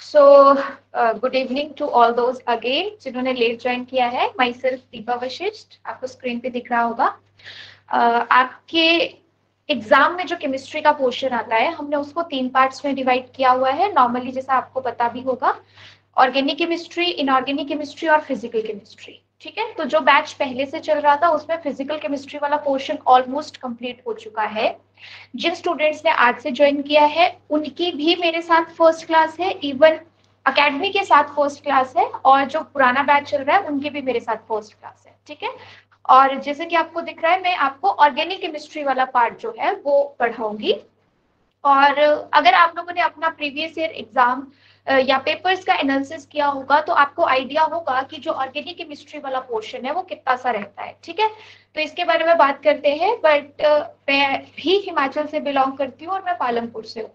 So good evening to all those again जिन्होंने late join किया है। माई सेल्फ दीपा वशिष्ठ, आपको स्क्रीन पे दिख रहा होगा। आपके एग्जाम में जो केमिस्ट्री का पोर्शन आता है, हमने उसको 3 पार्ट्स में डिवाइड किया हुआ है। नॉर्मली जैसा आपको पता भी होगा, ऑर्गेनिक केमिस्ट्री, इनऑर्गेनिक केमिस्ट्री और फिजिकल केमिस्ट्री। ठीक है, तो जो बैच पहले से चल रहा था उसमें फिजिकल केमिस्ट्री वाला पोर्शन ऑलमोस्ट कंप्लीट हो चुका है। जिन स्टूडेंट्स ने आज से ज्वाइन किया है उनकी भी मेरे साथ फर्स्ट क्लास है, इवन अकेडमी के साथ फर्स्ट क्लास है, और जो पुराना बैच चल रहा है उनकी भी मेरे साथ फर्स्ट क्लास है। ठीक है, और जैसे कि आपको दिख रहा है, मैं आपको ऑर्गेनिक केमिस्ट्री वाला पार्ट जो है वो पढ़ाऊंगी। और अगर आप लोगों ने अपना प्रीवियस ईयर एग्जाम या पेपर्स का एनालिसिस किया होगा तो आपको आइडिया होगा कि जो ऑर्गेनिक केमिस्ट्री वाला पोर्शन है वो कितना सा रहता है। ठीक है, तो इसके बारे में बात करते हैं। बट मैं भी हिमाचल से बिलोंग करती हूँ और मैं पालमपुर से हूँ।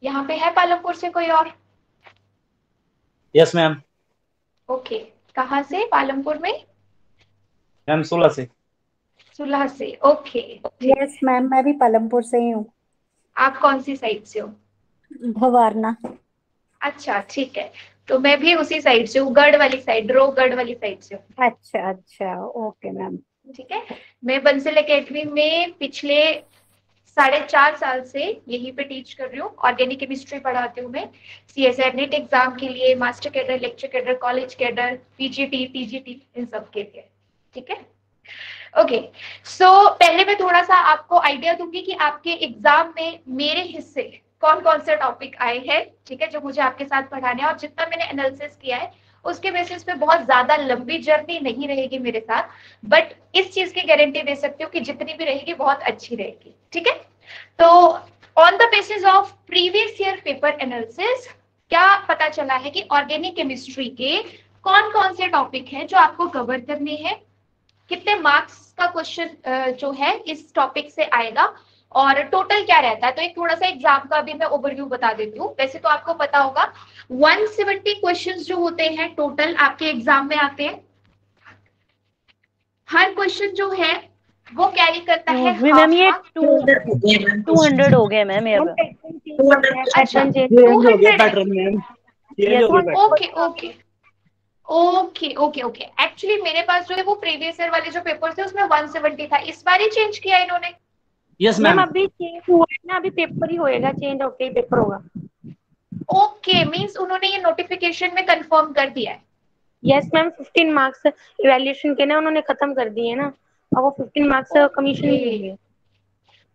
यहाँ पे है पालमपुर से कोई और? Yes ma'am. ओके, कहाँ से पालमपुर में? मैम 16 से। सुलह से, ओके। ठीक यस है, मैम, मैं भी पालमपुर से ही हूँ। आप कौन सी साइड से हो? भवारना। अच्छा ठीक है, तो मैं भी उसी साइड से हूँ, गढ़ वाली साइड, रोहगढ़ वाली साइड से हूँ। अच्छा अच्छा, ओके मैम। ठीक है, मैं बंसल एकेडमी में पिछले 4.5 साल से यहीं पे टीच कर रही हूँ। ऑर्गेनिक केमिस्ट्री पढ़ाती हूँ मैं, सीएसईआर नीट एग्जाम के लिए, master cadre, lecture cadre, college cadre, PGT, TGT, इन सब के लिए। ठीक है, ओके। सो पहले मैं थोड़ा सा आपको आइडिया दूंगी कि आपके एग्जाम में मेरे हिस्से कौन कौन से टॉपिक आए हैं। ठीक है, जो मुझे आपके साथ पढ़ाने हैं, और जितना मैंने एनालिसिस किया है उसके बेसिस पे बहुत ज्यादा लंबी जर्नी नहीं रहेगी मेरे साथ, बट इस चीज की गारंटी दे सकती हूँ कि जितनी भी रहेगी बहुत अच्छी रहेगी। ठीक है, तो on the basis of previous year paper analysis क्या पता चला है कि ऑर्गेनिक केमिस्ट्री के कौन कौन से टॉपिक हैं जो आपको कवर करने हैं, कितने मार्क्स का क्वेश्चन जो है इस टॉपिक से आएगा, और टोटल क्या रहता है। तो एक थोड़ा सा एग्जाम का भी मैं ओवरव्यू बता देती हूँ। वैसे तो आपको पता होगा 170 क्वेश्चंस जो होते हैं टोटल आपके एग्जाम में आते हैं। हर क्वेश्चन जो है वो कैरी करता है मैम हाफ ये मार्क। 200 हो गए मैम ये अब। अच्छा, चेंज हो गया 200 है। पैटर्न मैम, चेंज यस हो गया pattern. Okay okay okay okay okay, actually मेरे पास जो है वो प्रीवियस ईयर वाले जो पेपर थे उसमें 170 था, इस बार ही चेंज किया इन्होंने। Yes ma'am ma'am. अभी चेंज हुआ है ना, अभी पेपर ही होएगा, चेंज होके ही पेपर होगा। ओके, मींस उन्होंने ये नोटिफिकेशन में कंफर्म कर दिया है। यस मैम, 15 मार्क्स इवैल्यूएशन के ना उन्होंने खत्म कर दिए ना, अब वो 15 मार्क्स कमीशन ही ओके देंगे।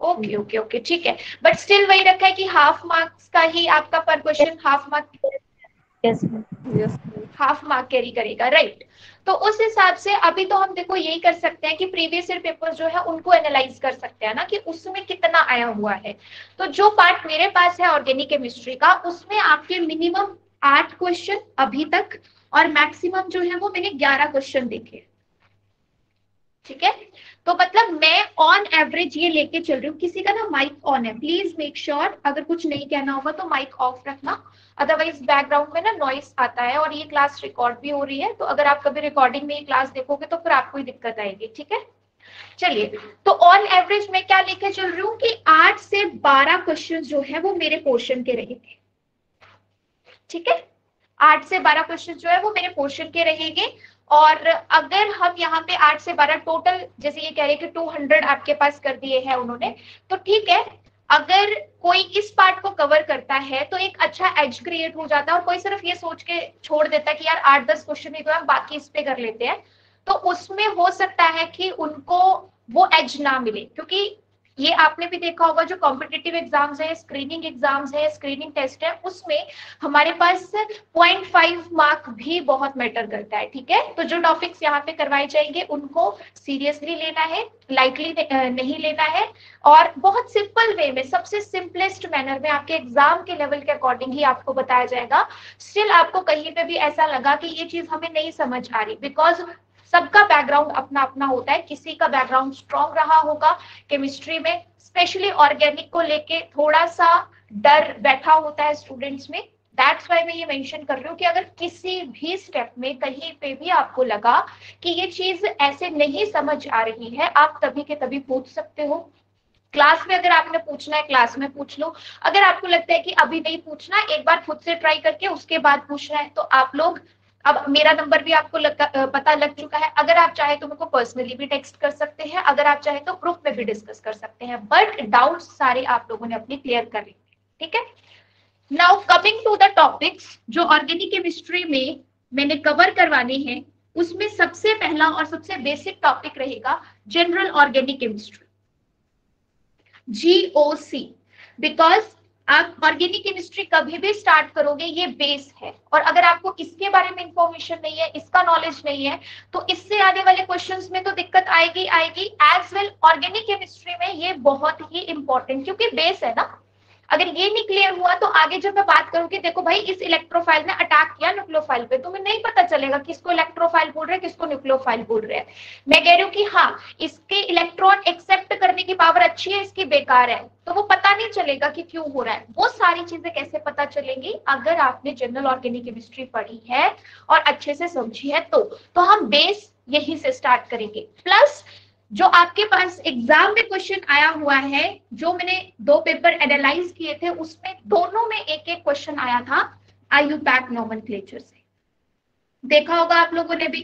ओके ओके ओके, ठीक है, बट स्टिल वही रखा है कि हाफ मार्क्स का ही आपका पर question half mark, yes ma'am. Yes half mark carry करेगा, राइट। तो उस हिसाब से अभी तो हम देखो यही कर सकते हैं कि प्रीवियस ईयर पेपर जो है उनको एनालाइज कर सकते हैं ना, कि उसमें कितना आया हुआ है। तो जो पार्ट मेरे पास है ऑर्गेनिक केमिस्ट्री का, उसमें आपके मिनिमम 8 क्वेश्चन अभी तक, और मैक्सिमम जो है वो मैंने 11 क्वेश्चन देखे। ठीक है, तो मतलब मैं ऑन एवरेज ये लेके चल रही हूँ। किसी का ना माइक ऑन है, प्लीज मेक श्योर, अगर कुछ नहीं कहना होगा तो माइक ऑफ रखना, अदरवाइज बैकग्राउंड में ना नॉइस आता है, और ये क्लास रिकॉर्ड भी हो रही है, तो अगर आप कभी रिकॉर्डिंग में ये क्लास देखोगे तो फिर आपको ही दिक्कत आएगी। ठीक है, चलिए, तो ऑन एवरेज मैं क्या लेके चल रही हूँ कि 8 से 12 क्वेश्चन जो है वो मेरे पोर्शन के रहेंगे। ठीक है, 8 से 12 क्वेश्चन जो है वो मेरे पोर्शन के रहेंगे। और अगर हम यहाँ पे 8 से 12 टोटल, जैसे ये कह रहे हैं कि 200 आपके पास कर दिए हैं उन्होंने, तो ठीक है, अगर कोई इस पार्ट को कवर करता है तो एक अच्छा एज क्रिएट हो जाता है, और कोई सिर्फ ये सोच के छोड़ देता है कि यार 8-10 क्वेश्चन ही तो है, बाकी इस पे कर लेते हैं, तो उसमें हो सकता है कि उनको वो एज ना मिले। क्योंकि ये आपने भी देखा होगा, जो कॉम्पिटिटिव एग्जाम्स है, स्क्रीनिंग एग्जाम्स है, स्क्रीनिंग टेस्ट है, उसमें हमारे पास 0.5 मार्क भी बहुत मैटर करता है। ठीक है, तो जो टॉपिक्स यहाँ पे करवाए जाएंगे उनको सीरियसली लेना है, लाइटली नहीं लेना है, और बहुत सिंपल वे में, सबसे सिंपलेस्ट मैनर में आपके एग्जाम के लेवल के अकॉर्डिंग ही आपको बताया जाएगा। स्टिल आपको कहीं पे भी ऐसा लगा कि ये चीज हमें नहीं समझ आ रही, बिकॉज सबका बैकग्राउंड अपना अपना होता है। किसी का बैकग्राउंड स्ट्रॉन्ग रहा होगा केमिस्ट्री में, स्पेशली ऑर्गेनिक को लेके थोड़ा सा डर बैठा होता है स्टूडेंट्स में। दैट्स वाई मैं ये मेंशन कर रही हूँ कि अगर किसी भी स्टेप में कहीं पे भी आपको लगा कि ये चीज ऐसे नहीं समझ आ रही है, आप तभी के तभी पूछ सकते हो। क्लास में अगर आपने पूछना है क्लास में पूछ लो, अगर आपको लगता है कि अभी नहीं पूछना, एक बार खुद से ट्राई करके उसके बाद पूछना है तो आप लोग, अब मेरा नंबर भी आपको पता लग चुका है, अगर आप चाहे तो मेरे को पर्सनली भी टेक्स्ट कर सकते हैं, अगर आप चाहे तो ग्रुप में भी डिस्कस कर सकते हैं, बट डाउट्स सारे आप लोगों ने अपनी क्लियर कर ली, ठीक है। Now coming to the topics जो ऑर्गेनिक केमिस्ट्री में मैंने कवर करवाने हैं, उसमें सबसे पहला और सबसे बेसिक टॉपिक रहेगा general organic chemistry, GOC, because आप ऑर्गेनिक केमिस्ट्री कभी भी स्टार्ट करोगे ये बेस है, और अगर आपको इसके बारे में इंफॉर्मेशन नहीं है, इसका नॉलेज नहीं है, तो इससे आने वाले क्वेश्चंस में तो दिक्कत आएगी आएगी। एज वेल ऑर्गेनिक केमिस्ट्री में ये बहुत ही इंपॉर्टेंट, क्योंकि बेस है ना, अगर ये नहीं क्लियर हुआ तो आगे जब मैं बात करूं कि देखो भाई इस इलेक्ट्रोफाइल ने अटैक किया न्यूक्लियोफाइल पे, तुम्हें नहीं पता चलेगा किसको इलेक्ट्रोफाइल बोल रहे हैं किसको न्यूक्लियोफाइल बोल रहे हैं। मैं कह रही हूँ कि हाँ इसके इलेक्ट्रॉन एक्सेप्ट करने की पावर अच्छी है, इसकी बेकार है, तो वो पता नहीं चलेगा कि क्यों हो रहा है। वो सारी चीजें कैसे पता चलेंगी, अगर आपने जनरल ऑर्गेनिक केमिस्ट्री पढ़ी है और अच्छे से समझी है तो हम बेस यहीं से स्टार्ट करेंगे। प्लस जो आपके पास एग्जाम में क्वेश्चन आया हुआ है, जो मैंने 2 पेपर एनालाइज किए थे, उसमें दोनों में एक एक क्वेश्चन आया था IUPAC नोमेनक्लेचर से, देखा होगा आप लोगों ने भी,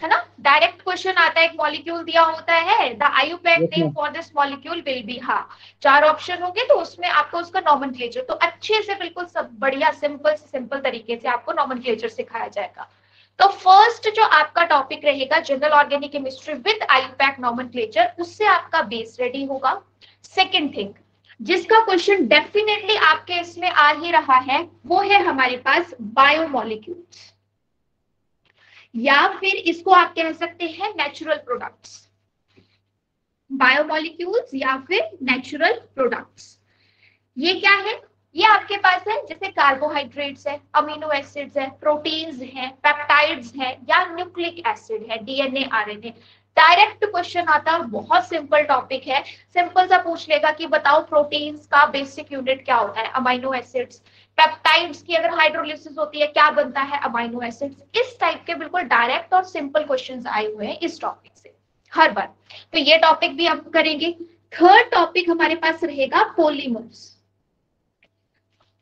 है ना। डायरेक्ट क्वेश्चन आता है, एक मॉलिक्यूल दिया होता है, the IUPAC name for this molecule will be, हाँ 4 ऑप्शन होंगे तो उसमें आपको उसका नोमेनक्लेचर, तो अच्छे से बिल्कुल सब बढ़िया सिंपल तरीके से आपको नोमेनक्लेचर सिखाया जाएगा। तो फर्स्ट जो आपका टॉपिक रहेगा general organic chemistry with IUPAC nomenclature, उससे आपका बेस रेडी होगा। सेकंड थिंग जिसका क्वेश्चन डेफिनेटली आपके इसमें आ ही रहा है, वो है हमारे पास बायोमोलिक्यूल्स, या फिर इसको आप कह सकते हैं नेचुरल प्रोडक्ट्स, बायोमोलिक्यूल्स या फिर नेचुरल प्रोडक्ट्स। ये क्या है, ये आपके पास है जैसे कार्बोहाइड्रेट्स है, अमीनो एसिड्स है, प्रोटीन्स है, पेप्टाइड्स है, या न्यूक्लिक एसिड है, DNA RNA। डायरेक्ट क्वेश्चन आता है, बहुत सिंपल टॉपिक है, सिंपल सा पूछ लेगा कि बताओ प्रोटीन्स का बेसिक यूनिट क्या होता है, अमीनो एसिड्स। पेप्टाइड्स की अगर हाइड्रोलिसिस होती है क्या बनता है, अमीनो एसिड्स। इस टाइप के बिल्कुल डायरेक्ट और सिंपल क्वेश्चंस आए हुए हैं इस टॉपिक से हर बार, तो ये टॉपिक भी आप करेंगे। थर्ड टॉपिक हमारे पास रहेगा पॉलीमर्स।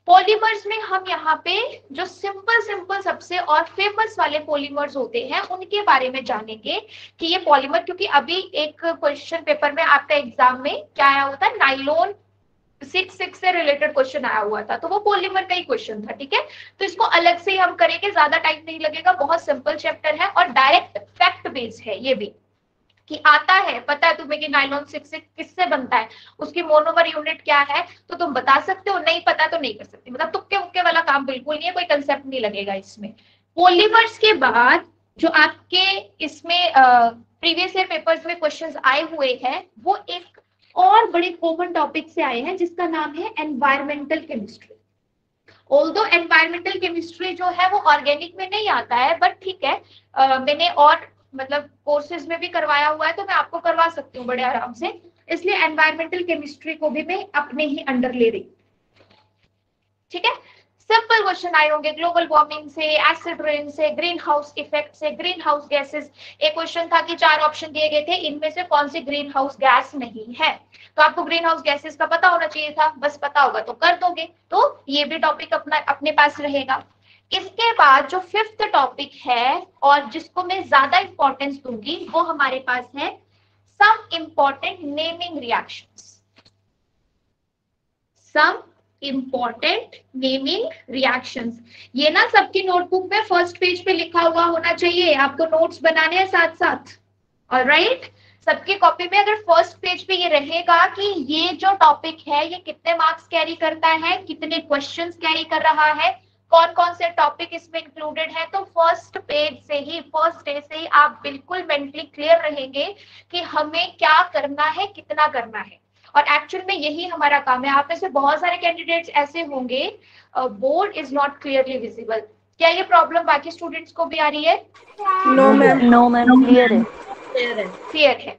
पॉलीमर्स में हम यहाँ पे जो सिंपल सबसे और फेमस वाले पॉलीमर्स होते हैं उनके बारे में जानेंगे कि ये पॉलीमर, क्योंकि अभी एक क्वेश्चन पेपर में आपका एग्जाम में क्या आया होता है, नाइलॉन 6 से रिलेटेड क्वेश्चन आया हुआ था, तो वो पॉलीमर का ही क्वेश्चन था, ठीक है। तो इसको अलग से ही हम करेंगे, ज्यादा टाइम नहीं लगेगा, बहुत सिंपल चैप्टर है और डायरेक्ट फैक्ट बेस्ड है ये भी, कि आता है पता है तुम्हें कि नाइलॉन 6 किससे बनता है, उसकी मोनोमर यूनिट क्या है, तो तुम बता सकते हो, नहीं पता तो नहीं कर सकते, मतलब तुक्के उक्के वाला काम बिल्कुल नहीं है, कोई कंसेप्ट नहीं लगेगा इसमें। पॉलीमर्स के बाद जो आपके इसमें प्रीवियस ईयर पेपर्स में क्वेश्चंस आए हुए हैं, वो एक और बड़े कॉमन टॉपिक से आए हैं जिसका नाम है environmental chemistry. Although environmental chemistry जो है वो ऑर्गेनिक में नहीं आता है, बट ठीक है मैंने और मतलब कोर्सेज में भी करवाया हुआ है, तो मैं आपको करवा सकती हूँ बड़े आराम से, इसलिए एनवायरमेंटल केमिस्ट्री को भी मैं अपने ही अंडर ले रही, ठीक है। सिंपल क्वेश्चन आए होंगे ग्लोबल वार्मिंग से, एसिड रेन से, ग्रीन हाउस इफेक्ट से, ग्रीन हाउस गैसेस। एक क्वेश्चन था कि 4 ऑप्शन दिए गए थे, इनमें से कौन सी ग्रीन हाउस गैस नहीं है, तो आपको ग्रीन हाउस गैसेस का पता होना चाहिए था, बस पता होगा तो कर दोगे, तो ये भी टॉपिक अपने पास रहेगा। इसके बाद जो 5th टॉपिक है और जिसको मैं ज्यादा इंपॉर्टेंस दूंगी, वो हमारे पास है some important naming reactions. Some important naming reactions, ये ना सबकी नोटबुक में फर्स्ट पेज पे लिखा हुआ होना चाहिए, आपको नोट्स बनाने हैं साथ साथ, ऑलराइट। सबकी कॉपी में अगर फर्स्ट पेज पे ये रहेगा कि ये जो टॉपिक है ये कितने मार्क्स कैरी करता है, कितने क्वेश्चंस कैरी कर रहा है, कौन कौन से टॉपिक इसमें इंक्लूडेड है, तो फर्स्ट पेज से ही, फर्स्ट डे से ही आप बिल्कुल मेंटली क्लियर रहेंगे कि हमें क्या करना है, कितना करना है। और एक्चुअल में यही हमारा काम है। आप में से बहुत सारे कैंडिडेट्स ऐसे होंगे board is not clearly visible, क्या ये प्रॉब्लम बाकी स्टूडेंट्स को भी आ रही है? नो मैम क्लियर है, क्लियर है,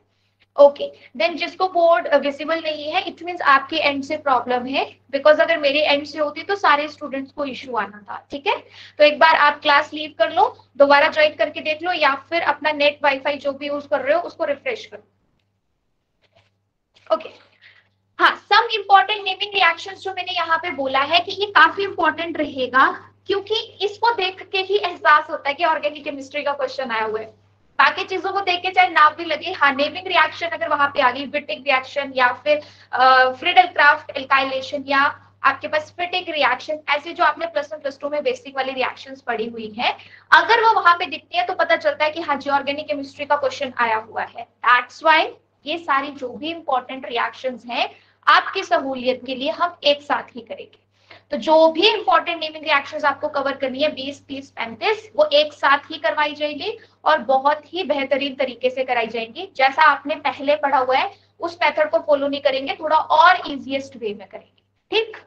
ओके। देन जिसको बोर्ड विजिबल नहीं है, इट मींस आपके एंड से प्रॉब्लम है, बिकॉज अगर मेरे एंड से होती तो सारे स्टूडेंट्स को इशू आना था, ठीक है। तो एक बार आप क्लास लीव कर लो, दोबारा ज्वाइन करके देख लो, या फिर अपना नेट वाईफाई जो भी यूज कर रहे हो उसको रिफ्रेश करो। ओके हाँ, सम इम्पोर्टेंट नेमिंग रिएक्शंस जो मैंने यहाँ पे बोला है कि ये काफी इंपॉर्टेंट रहेगा, क्योंकि इसको देख के ही एहसास होता है कि ऑर्गेनिक केमिस्ट्री का क्वेश्चन आया हुआ है। बाकी चीजों को देख के चाहे नाम भी लगे, हाँ नेमिंग रिएक्शन अगर वहां पे आ गई, विटिक रिएक्शन या फिर फ्रीडल क्राफ्ट एल्काइलेशन या आपके पास फिटिक रिएक्शन, ऐसे जो आपने प्लस 1 प्लस 2 में बेसिक वाली रिएक्शंस पढ़ी हुई है, अगर वो वहां पे दिखती है तो पता चलता है कि हाँ जी ऑर्गेनिक केमिस्ट्री का क्वेश्चन आया हुआ है। दैट्स व्हाई ये सारी जो भी इंपॉर्टेंट रिएक्शंस हैं आपकी सहूलियत के लिए हम एक साथ ही करेंगे। तो जो भी इंपॉर्टेंट नेमिंग रिएक्शंस आपको कवर करनी है 20, 30, 35 वो एक साथ ही करवाई जाएगी और बहुत ही बेहतरीन तरीके से कराई जाएंगी। जैसा आपने पहले पढ़ा हुआ है उस मेथड को फॉलो नहीं करेंगे, थोड़ा और इजीएस्ट वे में करेंगे, ठीक।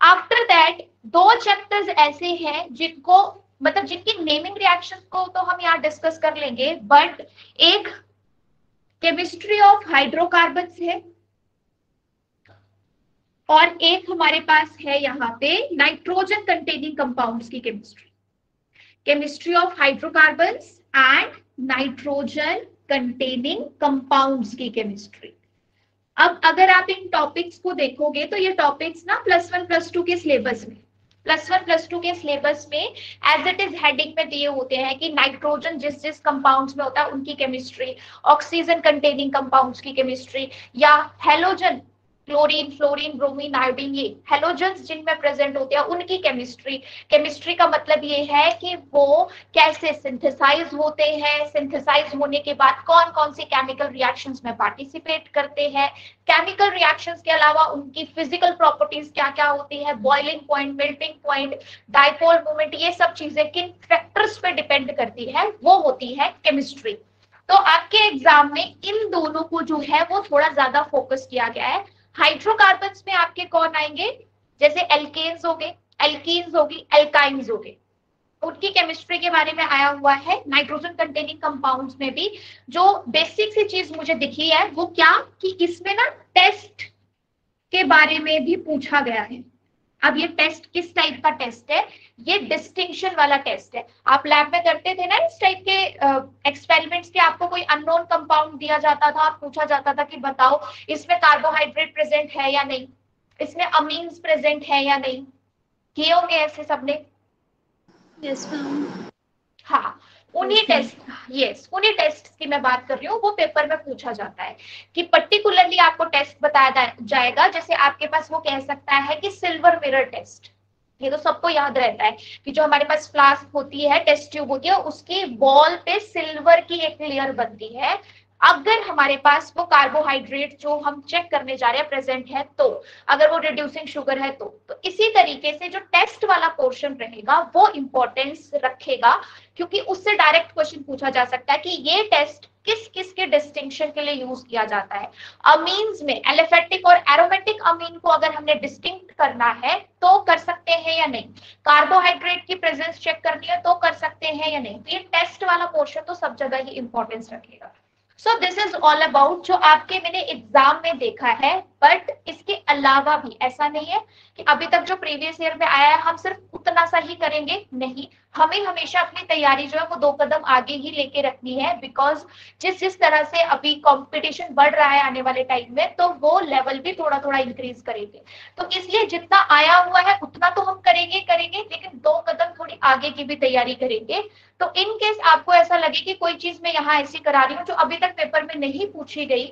आफ्टर दैट 2 चैप्टर्स ऐसे हैं जिनको मतलब जिनकी नेमिंग रिएक्शन को तो हम यहाँ डिस्कस कर लेंगे, बट एक केमिस्ट्री ऑफ हाइड्रोकार्बन्स है और एक हमारे पास है यहाँ पे नाइट्रोजन कंटेनिंग कंपाउंड्स की chemistry, chemistry of hydrocarbons and nitrogen containing compounds की केमिस्ट्री। अब अगर आप इन टॉपिक्स को देखोगे तो ये टॉपिक्स ना प्लस 1 प्लस 2 के सिलेबस में, प्लस 1 प्लस 2 के सिलेबस में एज इट इज हेडिंग में दिए होते हैं कि नाइट्रोजन जिस जिस कंपाउंड्स में होता है उनकी केमिस्ट्री, ऑक्सीजन कंटेनिंग कंपाउंड्स की केमिस्ट्री, या halogen chlorine, fluorine, bromine, iodine, ये हेलोजन्स जिनमें प्रेजेंट होते हैं उनकी केमिस्ट्री। केमिस्ट्री का मतलब ये है कि वो कैसे सिंथेसाइज होते हैं, सिंथेसाइज होने के बाद कौन कौन सी केमिकल रिएक्शंस में पार्टिसिपेट करते हैं, केमिकल रिएक्शंस के अलावा उनकी फिजिकल प्रॉपर्टीज क्या क्या होती है, boiling point, melting point, dipole moment, ये सब चीजें किन फैक्टर्स पे डिपेंड करती है, वो होती है केमिस्ट्री। तो आपके एग्जाम में इन दोनों को जो है वो थोड़ा ज्यादा फोकस किया गया है। हाइड्रोकार्बन्स में आपके कौन आएंगे, जैसे एल्केन्स हो गए, एल्कीन्स होगी, एल्काइन्स हो गए, उनकी केमिस्ट्री के बारे में आया हुआ है। नाइट्रोजन कंटेनिंग कंपाउंड्स में भी जो बेसिक सी चीज मुझे दिखी है वो क्या कि इसमें ना टेस्ट के बारे में भी पूछा गया है। अब ये टेस्ट किस टाइप का टेस्ट है, ये डिस्टिंक्शन वाला टेस्ट है। आप लैब में करते थे ना इस टाइप के एक्सपेरिमेंट्स के, आपको कोई अननोन कंपाउंड दिया जाता था और पूछा जाता था कि बताओ इसमें कार्बोहाइड्रेट प्रेजेंट है या नहीं, इसमें अमीन्स प्रेजेंट है या नहीं, किए होंगे ऐसे सबने। Yes ma'am. हाँ उन्हीं टेस्ट, यस उन्हीं टेस्ट की मैं बात कर रही हूँ, वो पेपर में पूछा जाता है कि पर्टिकुलरली आपको टेस्ट बताया जाएगा। जैसे आपके पास वो कह सकता है कि सिल्वर मिरर टेस्ट, ये तो सबको याद रहता है कि जो हमारे पास फ्लास्क होती है, टेस्ट ट्यूब होती है, उसकी वॉल पे सिल्वर की एक लेयर बनती है। अगर हमारे पास वो कार्बोहाइड्रेट जो हम चेक करने जा रहे हैं प्रेजेंट है, तो अगर वो रिड्यूसिंग शुगर है तो इसी तरीके से जो टेस्ट वाला पोर्शन रहेगा वो इंपॉर्टेंस रखेगा, क्योंकि उससे डायरेक्ट क्वेश्चन पूछा जा सकता है कि ये टेस्ट किस किस के डिस्टिंक्शन के लिए यूज किया जाता है। अमीन्स में एलिफेटिक और एरोमेटिक अमीन को अगर हमने डिस्टिंक्ट करना है तो कर सकते हैं या नहीं, कार्बोहाइड्रेट की प्रेजेंस चेक करनी है तो कर सकते हैं या नहीं। तो ये टेस्ट वाला पोर्शन तो सब जगह ही इंपॉर्टेंस रखेगा। So this is all about जो आपके मैंने एग्जाम में देखा है, बट इसके अलावा भी ऐसा नहीं है कि अभी तक जो प्रीवियस ईयर में आया है हम सिर्फ उतना सा ही करेंगे, नहीं, हमें हमेशा अपनी तैयारी जो है वो 2 कदम आगे ही लेके रखनी है, बिकॉज जिस जिस तरह से अभी कंपटीशन बढ़ रहा है आने वाले टाइम में, तो वो लेवल भी थोड़ा थोड़ा इंक्रीज करेंगे। तो इसलिए जितना आया हुआ है उतना तो हम करेंगे, लेकिन 2 कदम थोड़ी आगे की भी तैयारी करेंगे। तो इन केस आपको ऐसा लगे कि कोई चीज मैं यहाँ ऐसी करा रही हूँ जो अभी तक पेपर में नहीं पूछी गई,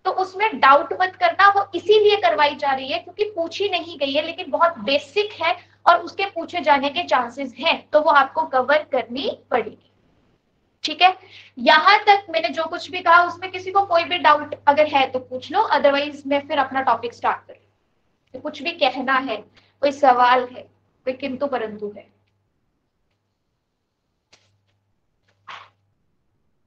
तो उसमें डाउट मत करना, वो इसीलिए करवाई जा रही है क्योंकि पूछी नहीं गई है लेकिन बहुत बेसिक है और उसके पूछे जाने के चांसेस हैं, तो वो आपको कवर करनी पड़ेगी। ठीक है, यहां तक मैंने जो कुछ भी कहा उसमें किसी को कोई भी डाउट अगर है तो पूछ लो, अदरवाइज मैं फिर अपना टॉपिक स्टार्ट करूँ। तो कुछ भी कहना है, कोई सवाल है, कोई किंतु परंतु है?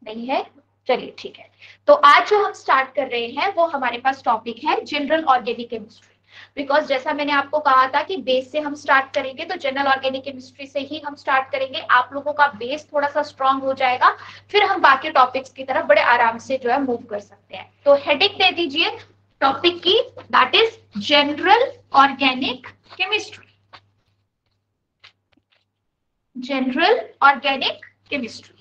नहीं है, चलिए ठीक है। तो आज जो हम स्टार्ट कर रहे हैं वो हमारे पास टॉपिक है जनरल ऑर्गेनिक केमिस्ट्री। बिकॉज जैसा मैंने आपको कहा था कि बेस से हम स्टार्ट करेंगे, तो जनरल ऑर्गेनिक केमिस्ट्री से ही हम स्टार्ट करेंगे। आप लोगों का बेस थोड़ा सा स्ट्रांग हो जाएगा, फिर हम बाकी टॉपिक्स की तरफ बड़े आराम से जो है मूव कर सकते हैं। तो हेडिंग दे दीजिए टॉपिक की, that is general organic chemistry. General organic chemistry,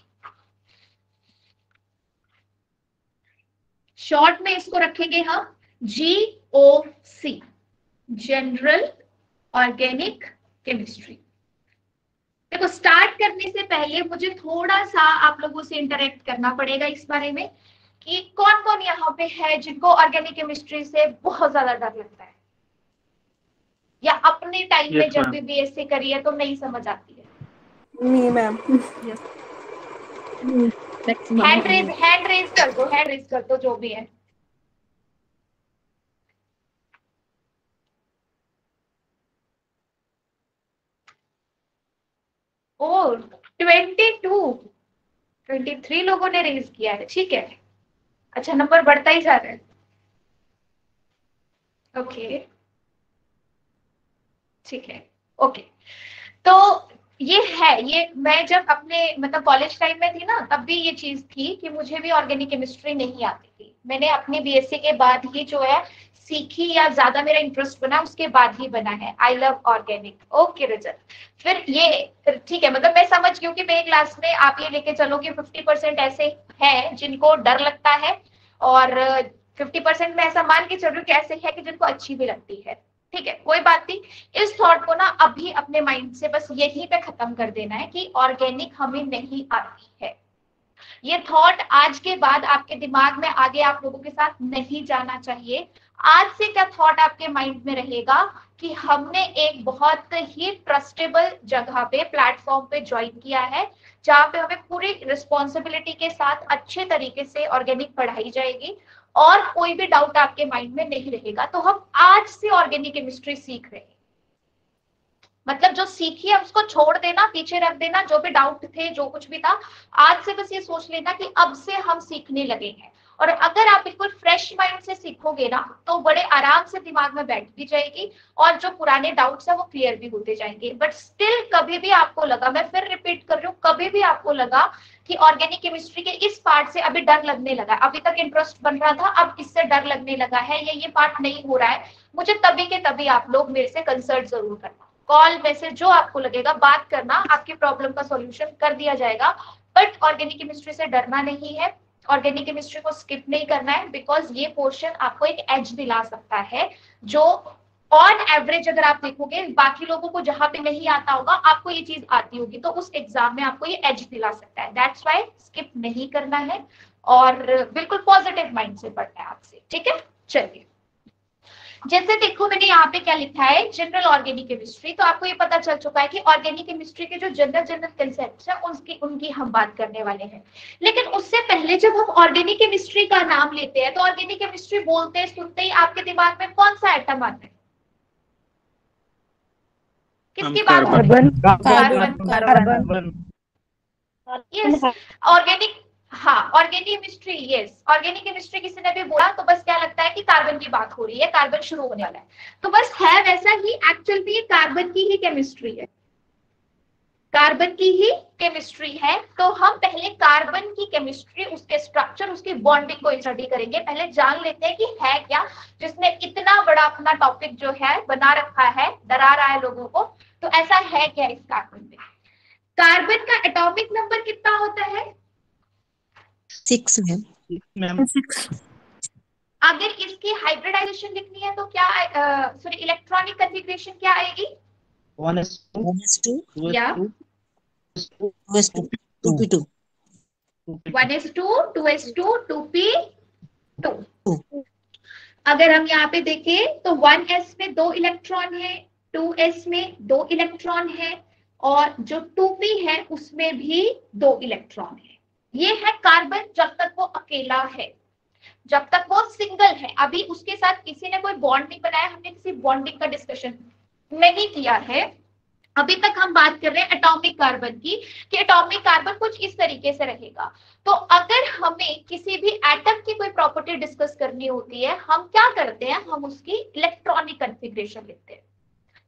short में इसको रखेंगे हम GOC, जनरल ऑर्गेनिक केमिस्ट्री। देखो स्टार्ट करने से पहले मुझे थोड़ा सा आप लोगों से इंटरेक्ट करना पड़ेगा इस बारे में कि कौन कौन यहाँ पे है जिनको ऑर्गेनिक केमिस्ट्री से बहुत ज्यादा डर लगता है, या अपने टाइम में जब भी बीएससी करी है तो नहीं समझ आती है। Me ma'am. हैंड रेज कर दो जो भी है। ओ 23 लोगों ने रेज किया है, ठीक है। अच्छा नंबर बढ़ता ही जा रहा है। ओके ठीक है, ओके। तो ये मैं जब अपने मतलब कॉलेज टाइम में थी ना, तब भी ये चीज थी कि मुझे भी ऑर्गेनिक केमिस्ट्री नहीं आती थी। मैंने अपनी बीएससी के बाद ही जो है सीखी, या ज्यादा मेरा इंटरेस्ट बना उसके बाद ही बना है। I love organic. ओके रजत, फिर ये ठीक है, मतलब मैं समझ गई कि मेरे क्लास में आप ये लेके चलो कि 50% ऐसे हैं जिनको डर लगता है, और 50% में ऐसा मान के चलो कि ऐसे है कि जिनको अच्छी भी लगती है। ठीक है, कोई बात नहीं। इस थॉट को ना अभी अपने माइंड से बस यहीं पे खत्म कर देना है कि ऑर्गेनिक हमें नहीं आती है। ये थॉट आज के बाद आपके दिमाग में आगे आप लोगों के साथ नहीं जाना चाहिए। आज से क्या थॉट आपके माइंड में रहेगा कि हमने एक बहुत ही ट्रस्टेबल जगह पे, प्लेटफॉर्म पे ज्वाइन किया है, जहाँ पे हमें पूरी रिस्पॉन्सिबिलिटी के साथ अच्छे तरीके से ऑर्गेनिक पढ़ाई जाएगी और कोई भी डाउट आपके माइंड में नहीं रहेगा। तो हम आज से ऑर्गेनिक केमिस्ट्री सीख रहे हैं, मतलब जो सीखी है उसको छोड़ देना, पीछे रख देना, जो भी डाउट थे जो कुछ भी था, आज से बस ये सोच लेना कि अब से हम सीखने लगे हैं। और अगर आप बिल्कुल फ्रेश माइंड से सीखोगे ना तो बड़े आराम से दिमाग में बैठ भी जाएगी और जो पुराने डाउट्स है वो क्लियर भी होते जाएंगे। बट स्टिल कभी भी आपको लगा, मैं फिर रिपीट कर रही हूँ, कभी भी आपको लगा कि ऑर्गेनिक केमिस्ट्री के इस पार्ट से अभी डर लगने लगा, अभी तक इंटरेस्ट बन रहा था अब इससे डर लगने लगा है, या ये पार्ट नहीं हो रहा है, मुझे तभी के तभी आप लोग मेरे से कंसल्ट जरूर करना। कॉल मैसेज जो आपको लगेगा बात करना, आपकी प्रॉब्लम का सॉल्यूशन कर दिया जाएगा। बट ऑर्गेनिक केमिस्ट्री से डरना नहीं है, ऑर्गेनिक केमिस्ट्री को स्किप नहीं करना है, बिकॉज ये पोर्शन आपको एक एज दिला सकता है जो ऑन एवरेज अगर आप देखोगे बाकी लोगों को जहां पे नहीं आता होगा आपको ये चीज आती होगी, तो उस एग्जाम में आपको ये एज दिला सकता है। दैट्स व्हाई स्किप नहीं करना है और बिल्कुल पॉजिटिव माइंड से पढ़ना है आपसे, ठीक है। चलिए, जैसे देखो मैंने यहाँ पे क्या लिखा है, जनरल ऑर्गेनिक केमिस्ट्री, तो आपको ये पता चल चुका है कि ऑर्गेनिक केमिस्ट्री के जो जनरल कंसेप्ट है उनकी हम बात करने वाले हैं। लेकिन उससे पहले जब हम ऑर्गेनिक केमिस्ट्री का नाम लेते हैं तो ऑर्गेनिक केमिस्ट्री बोलते सुनते ही आपके दिमाग में कौन सा एटम आता है? किसकी बात? कार्बन। यस, ऑर्गेनिक, हाँ organic chemistry, yes organic chemistry किसी ने भी बोला तो बस क्या लगता है कि कार्बन की बात हो रही है, कार्बन शुरू होने वाला है, तो बस है वैसा ही। एक्चुअल में कार्बन की ही केमिस्ट्री है, कार्बन की ही केमिस्ट्री है। तो हम पहले कार्बन की केमिस्ट्री, उसके स्ट्रक्चर, उसकी बॉन्डिंग को स्टडी करेंगे। पहले जान लेते हैं कि है क्या, जिसने इतना बड़ा अपना टॉपिक जो है बना रखा है, डरा रहा है लोगों को। तो ऐसा है क्या इस कार्बन में? कार्बन का एटॉमिक नंबर कितना होता है? 6 मैम। 6। अगर इसकी हाइब्रिडाइजेशन लिखनी है तो क्या, सॉरी इलेक्ट्रॉनिक कॉन्फ़िगरेशन क्या आएगी? 1s2 या 2s2 2p2 1s2 2s2 2p2। अगर हम यहाँ पे देखें तो 1s में 2 इलेक्ट्रॉन है, 2s में 2 इलेक्ट्रॉन है, और जो 2p है उसमें भी 2 इलेक्ट्रॉन है। ये है कार्बन जब तक वो अकेला है, जब तक वो सिंगल है। अभी उसके साथ किसी ने कोई बॉन्ड नहीं बनाया, हमने किसी बॉन्डिंग का डिस्कशन नहीं किया है। अभी तक हम बात कर रहे हैं एटॉमिक कार्बन की, कि एटॉमिक कार्बन कुछ इस तरीके से रहेगा। तो अगर हमें किसी भी एटम की कोई प्रॉपर्टी डिस्कस करनी होती है, हम क्या करते हैं, हम उसकी इलेक्ट्रॉनिक कॉन्फ़िगरेशन लिखते हैं।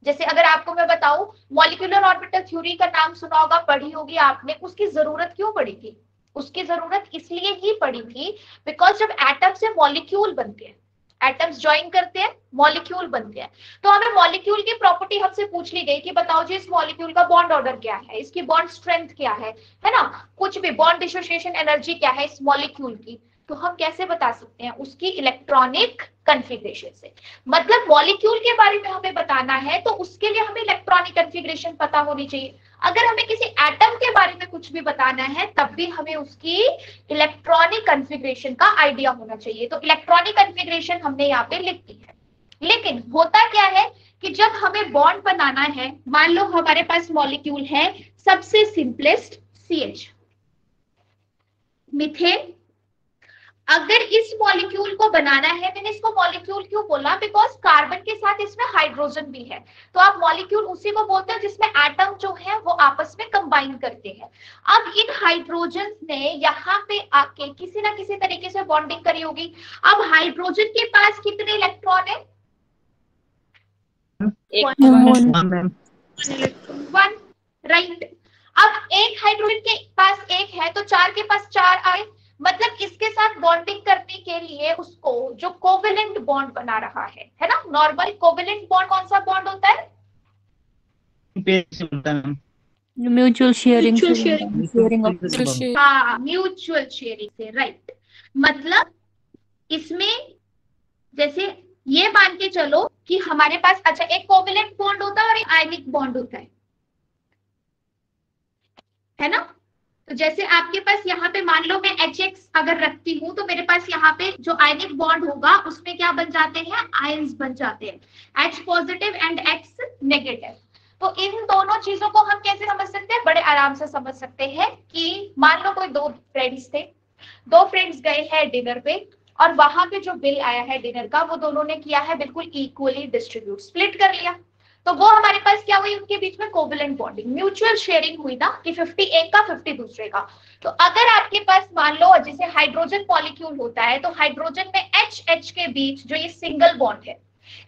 जैसे अगर आपको मैं बताऊं, मॉलिक्यूलर ऑर्बिटल थ्योरी का नाम सुना होगा, पढ़ी होगी आपने। उसकी जरूरत क्यों पड़ी थी? उसकी जरूरत इसलिए ही पड़ी थी बिकॉज जब एटम से मॉलिक्यूल बनते हैं, एटम्स ज्वाइन करते हैं, मॉलिक्यूल बनते हैं, तो हमें मॉलिक्यूल की प्रॉपर्टी हमसे पूछ ली गई कि बताओ जी इस मॉलिक्यूल का बॉन्ड ऑर्डर क्या है, इसकी बॉन्ड स्ट्रेंथ क्या है ना, कुछ भी बॉन्ड डिसोसिएशन एनर्जी क्या है इस मॉलिक्यूल की। तो हम कैसे बता सकते हैं? उसकी इलेक्ट्रॉनिक कॉन्फ़िगरेशन से। मतलब मॉलिक्यूल के बारे में हमें बताना है तो उसके लिए हमें इलेक्ट्रॉनिक कॉन्फ़िगरेशन पता होनी चाहिए। अगर हमें किसी एटम के बारे में कुछ भी बताना है तब भी हमें उसकी इलेक्ट्रॉनिक कॉन्फ़िगरेशन का आइडिया होना चाहिए। तो इलेक्ट्रॉनिक कॉन्फ़िगरेशन हमने यहाँ पे लिख दी है। लेकिन होता क्या है कि जब हमें बॉन्ड बनाना है, मान लो हमारे पास मॉलिक्यूल है सबसे सिंपलेस्ट CH, मीथेन। अगर इस मॉलिक्यूल को बनाना है, मैंने इसको मॉलिक्यूल क्यों बोला? बिकॉज कार्बन के साथ इसमें हाइड्रोजन भी है, तो आप मॉलिक्यूल उसी को बोलते हैं जिसमें एटम जो है वो आपस में कंबाइन करते हैं। अब इन हाइड्रोजन ने यहाँ पे आके किसी ना किसी तरीके से बॉन्डिंग करी होगी। अब हाइड्रोजन के पास कितने इलेक्ट्रॉन है? One, right. अब एक हाइड्रोजन के पास एक है तो चार के पास चार आए। मतलब इसके साथ बॉन्डिंग करने के लिए उसको जो कोवेलेंट बॉन्ड बना रहा है ना, नॉर्मल कोवेलेंट बॉन्ड कौन सा बॉन्ड होता है? म्यूचुअल शेयरिंग हाँ, म्यूचुअल शेयरिंग से, राइट। मतलब इसमें जैसे ये मान के चलो कि हमारे पास अच्छा एक कोवेलेंट बॉन्ड होता है और एक आयनिक बॉन्ड होता है ना। तो जैसे आपके पास यहाँ पे मान लो मैं HX अगर रखती हूँ तो मेरे पास यहाँ पे जो आयनिक बॉन्ड होगा उसमें क्या बन जाते हैं? आयंस बन जाते हैं, H positive and X negative. तो इन दोनों चीजों को हम कैसे समझ सकते हैं? बड़े आराम से समझ सकते हैं कि मान लो कोई दो फ्रेंड्स थे, दो फ्रेंड्स गए हैं डिनर पे और वहां पे जो बिल आया है डिनर का वो दोनों ने किया है बिल्कुल इक्वली डिस्ट्रीब्यूट, स्प्लिट कर लिया। तो वो हमारे पास क्या हुई? उनके बीच में कोवेलेंट बॉन्डिंग, म्यूचुअल शेयरिंग हुई ना कि 50 एक का 50 दूसरे का। तो अगर आपके पास मान लो जैसे हाइड्रोजन मॉलिक्यूल होता है तो हाइड्रोजन में HH के बीच जो ये सिंगल बॉन्ड है,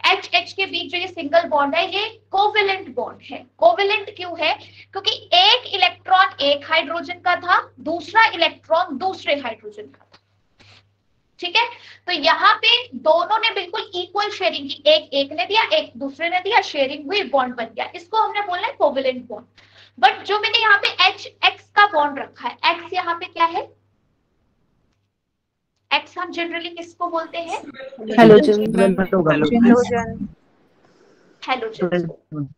HH के बीच जो ये सिंगल बॉन्ड है ये कोवेलेंट बॉन्ड है। कोवेलेंट क्यों है? क्योंकि एक इलेक्ट्रॉन एक हाइड्रोजन का था, दूसरा इलेक्ट्रॉन दूसरे हाइड्रोजन का था। ठीक है, तो यहाँ पे दोनों ने बिल्कुल इक्वल शेयरिंग की, एक ने दिया एक दूसरे ने दिया, शेयरिंग हुई, बॉन्ड बन गया। इसको हमने बोला है कोवेलेंट बॉन्ड। बट जो मैंने यहाँ पे HX का बॉन्ड रखा है, X यहाँ पे क्या है? X हम जनरली किसको बोलते हैं? हेलोजन।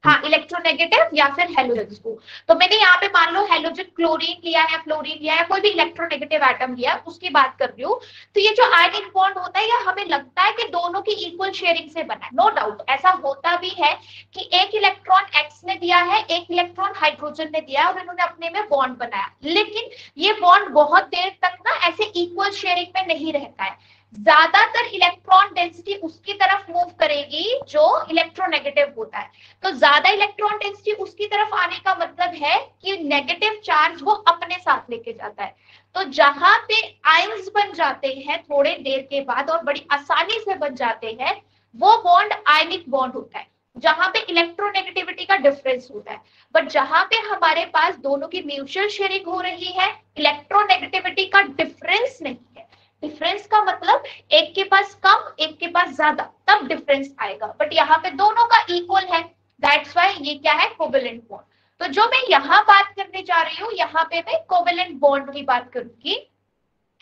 हाँ, इलेक्ट्रोनेगेटिव या फिर हेलोजन को। तो मैंने यहाँ पे मान लो हेलोजन क्लोरीन लिया है, फ्लोरीन लिया है, कोई भी इलेक्ट्रोनेगेटिव एटम लिया है, उसकी बात कर रही हूँ। तो ये जो आयनिक बॉन्ड होता है ये हमें लगता है कि दोनों की इक्वल शेयरिंग से बना है। नो डाउट ऐसा होता भी है कि एक इलेक्ट्रॉन X ने दिया है, एक इलेक्ट्रॉन हाइड्रोजन ने दिया है और इन्होंने अपने में बॉन्ड बनाया। लेकिन ये बॉन्ड बहुत देर तक ना ऐसे इक्वल शेयरिंग में नहीं रहता है। ज्यादातर इलेक्ट्रॉन डेंसिटी उसकी तरफ मूव करेगी जो इलेक्ट्रोनेगेटिव होता है। तो ज्यादा इलेक्ट्रॉन डेंसिटी उसकी तरफ आने का मतलब है कि नेगेटिव चार्ज वो अपने साथ लेके जाता है। तो जहां पे आयंस बन जाते हैं थोड़े देर के बाद और बड़ी आसानी से बन जाते हैं, वो बॉन्ड आयनिक बॉन्ड होता है जहां पे इलेक्ट्रोनेगेटिविटी का डिफरेंस होता है। बट जहां पे हमारे पास दोनों की म्यूचुअल शेयरिंग हो रही है, इलेक्ट्रोनेगेटिविटी का डिफरेंस नहीं है। डिफरेंस का मतलब एक के पास कम एक के पास ज्यादा, तब डिफरेंस आएगा। बट यहाँ पे दोनों का इक्वल है, दैट्स व्हाई ये क्या है? Covalent bond. तो जो मैं यहाँ बात करने जा रही हूँ, यहाँ पे मैं कोवेलेंट बॉन्ड की बात करूंगी,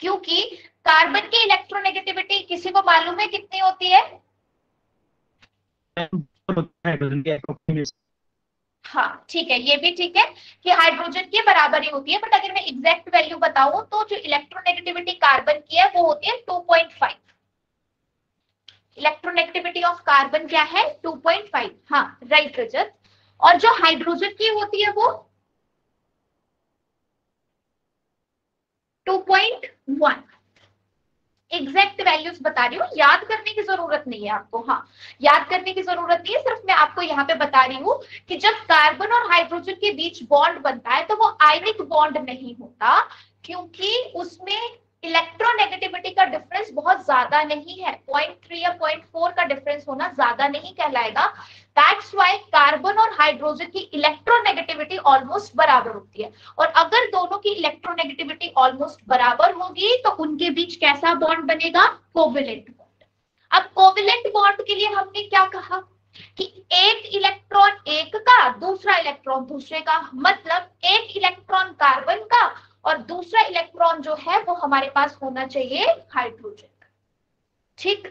क्योंकि कार्बन की इलेक्ट्रोनेगेटिविटी किसी को मालूम है कितनी होती है? हाँ ठीक है, ये भी ठीक है कि हाइड्रोजन के बराबर ही होती है। बट अगर मैं एग्जैक्ट वैल्यू बताऊं तो जो इलेक्ट्रोनेगेटिविटी कार्बन की है वो होती है 2.5। इलेक्ट्रोनेगेटिविटी ऑफ कार्बन क्या है? 2.5। हाँ राइट रजत। और जो हाइड्रोजन की होती है वो 2.1। एग्जैक्ट वैल्यूज बता रही हूँ, याद करने की जरूरत नहीं है आपको। हाँ, याद करने की जरूरत नहीं है, सिर्फ मैं आपको यहाँ पे बता रही हूँ कि जब कार्बन और हाइड्रोजन के बीच बॉन्ड बनता है तो वो आयनिक बॉन्ड नहीं होता, क्योंकि उसमें इलेक्ट्रोनेगेटिविटी का डिफरेंस बहुत ज्यादा नहीं है। 0.3 या 0.4 का डिफरेंस होना ज्यादा नहीं कहलाएगा। दैट्स व्हाई कार्बन और हाइड्रोजन की इलेक्ट्रोनेगेटिविटी ऑलमोस्ट बराबर होती है। और अगर दोनों की इलेक्ट्रोनेगेटिविटी ऑलमोस्ट बराबर होगी तो उनके बीच कैसा बॉन्ड बनेगा? Covalent bond. अब कोवेलेंट बॉन्ड के लिए हमने क्या कहा कि एक इलेक्ट्रॉन एक का, दूसरा इलेक्ट्रॉन दूसरे का। मतलब एक इलेक्ट्रॉन कार्बन का और दूसरा इलेक्ट्रॉन जो है वो हमारे पास होना चाहिए हाइड्रोजन का। ठीक,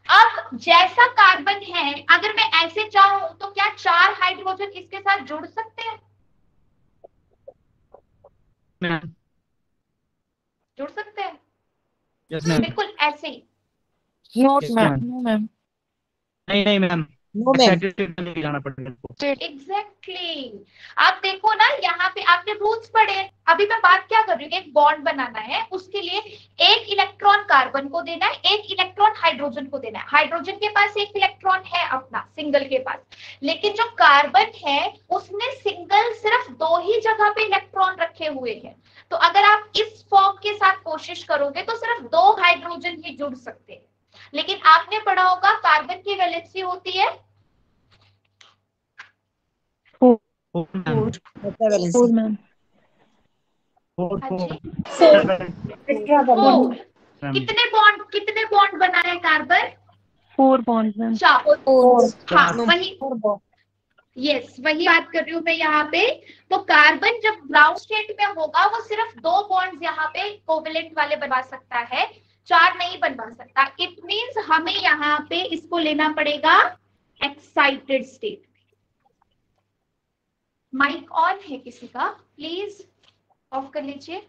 अब जैसा कार्बन है, अगर मैं ऐसे चाहूं तो क्या 4 हाइड्रोजन इसके साथ जुड़ सकते हैं? जुड़ सकते हैं? Yes ma'am. बिल्कुल ऐसे ही। Yes, ma'am. नो मैम, नहीं मैम, नो मैम। एक्साइटेड करने के जाना पड़ेगा आपको। एग्जैक्टली आप देखो ना, यहाँ पे आपने रूल्स पढ़े। अभी मैं बात क्या कर रही हूँ, एक बॉन्ड बनाना है, उसके लिए एक इलेक्ट्रॉन कार्बन को देना है, एक इलेक्ट्रॉन हाइड्रोजन को देना है। हाइड्रोजन के पास एक इलेक्ट्रॉन है अपना सिंगल के पास, लेकिन जो कार्बन है उसने सिंगल सिर्फ 2 ही जगह पे इलेक्ट्रॉन रखे हुए हैं। तो अगर आप इस फॉर्म के साथ कोशिश करोगे तो सिर्फ 2 हाइड्रोजन ही जुड़ सकते हैं। लेकिन आपने पढ़ा होगा कार्बन की वैलेंसी होती है 4 वैलेंसी। मैम। कितने बॉन्ड बना है कार्बन? 4 bonds ma'am. 4। हाँ वही, यस वही बात कर रही हूँ मैं यहाँ पे। तो कार्बन जब ग्राउंड स्टेट में होगा वो सिर्फ 2 बॉन्ड्स यहाँ पे कोवेलेंट वाले बनवा सकता है, 4 नहीं बनवा सकता। इट मींस हमें यहाँ पे इसको लेना पड़ेगा एक्साइटेड स्टेट। माइक ऑन है किसी का? प्लीज ऑफ कर लीजिए।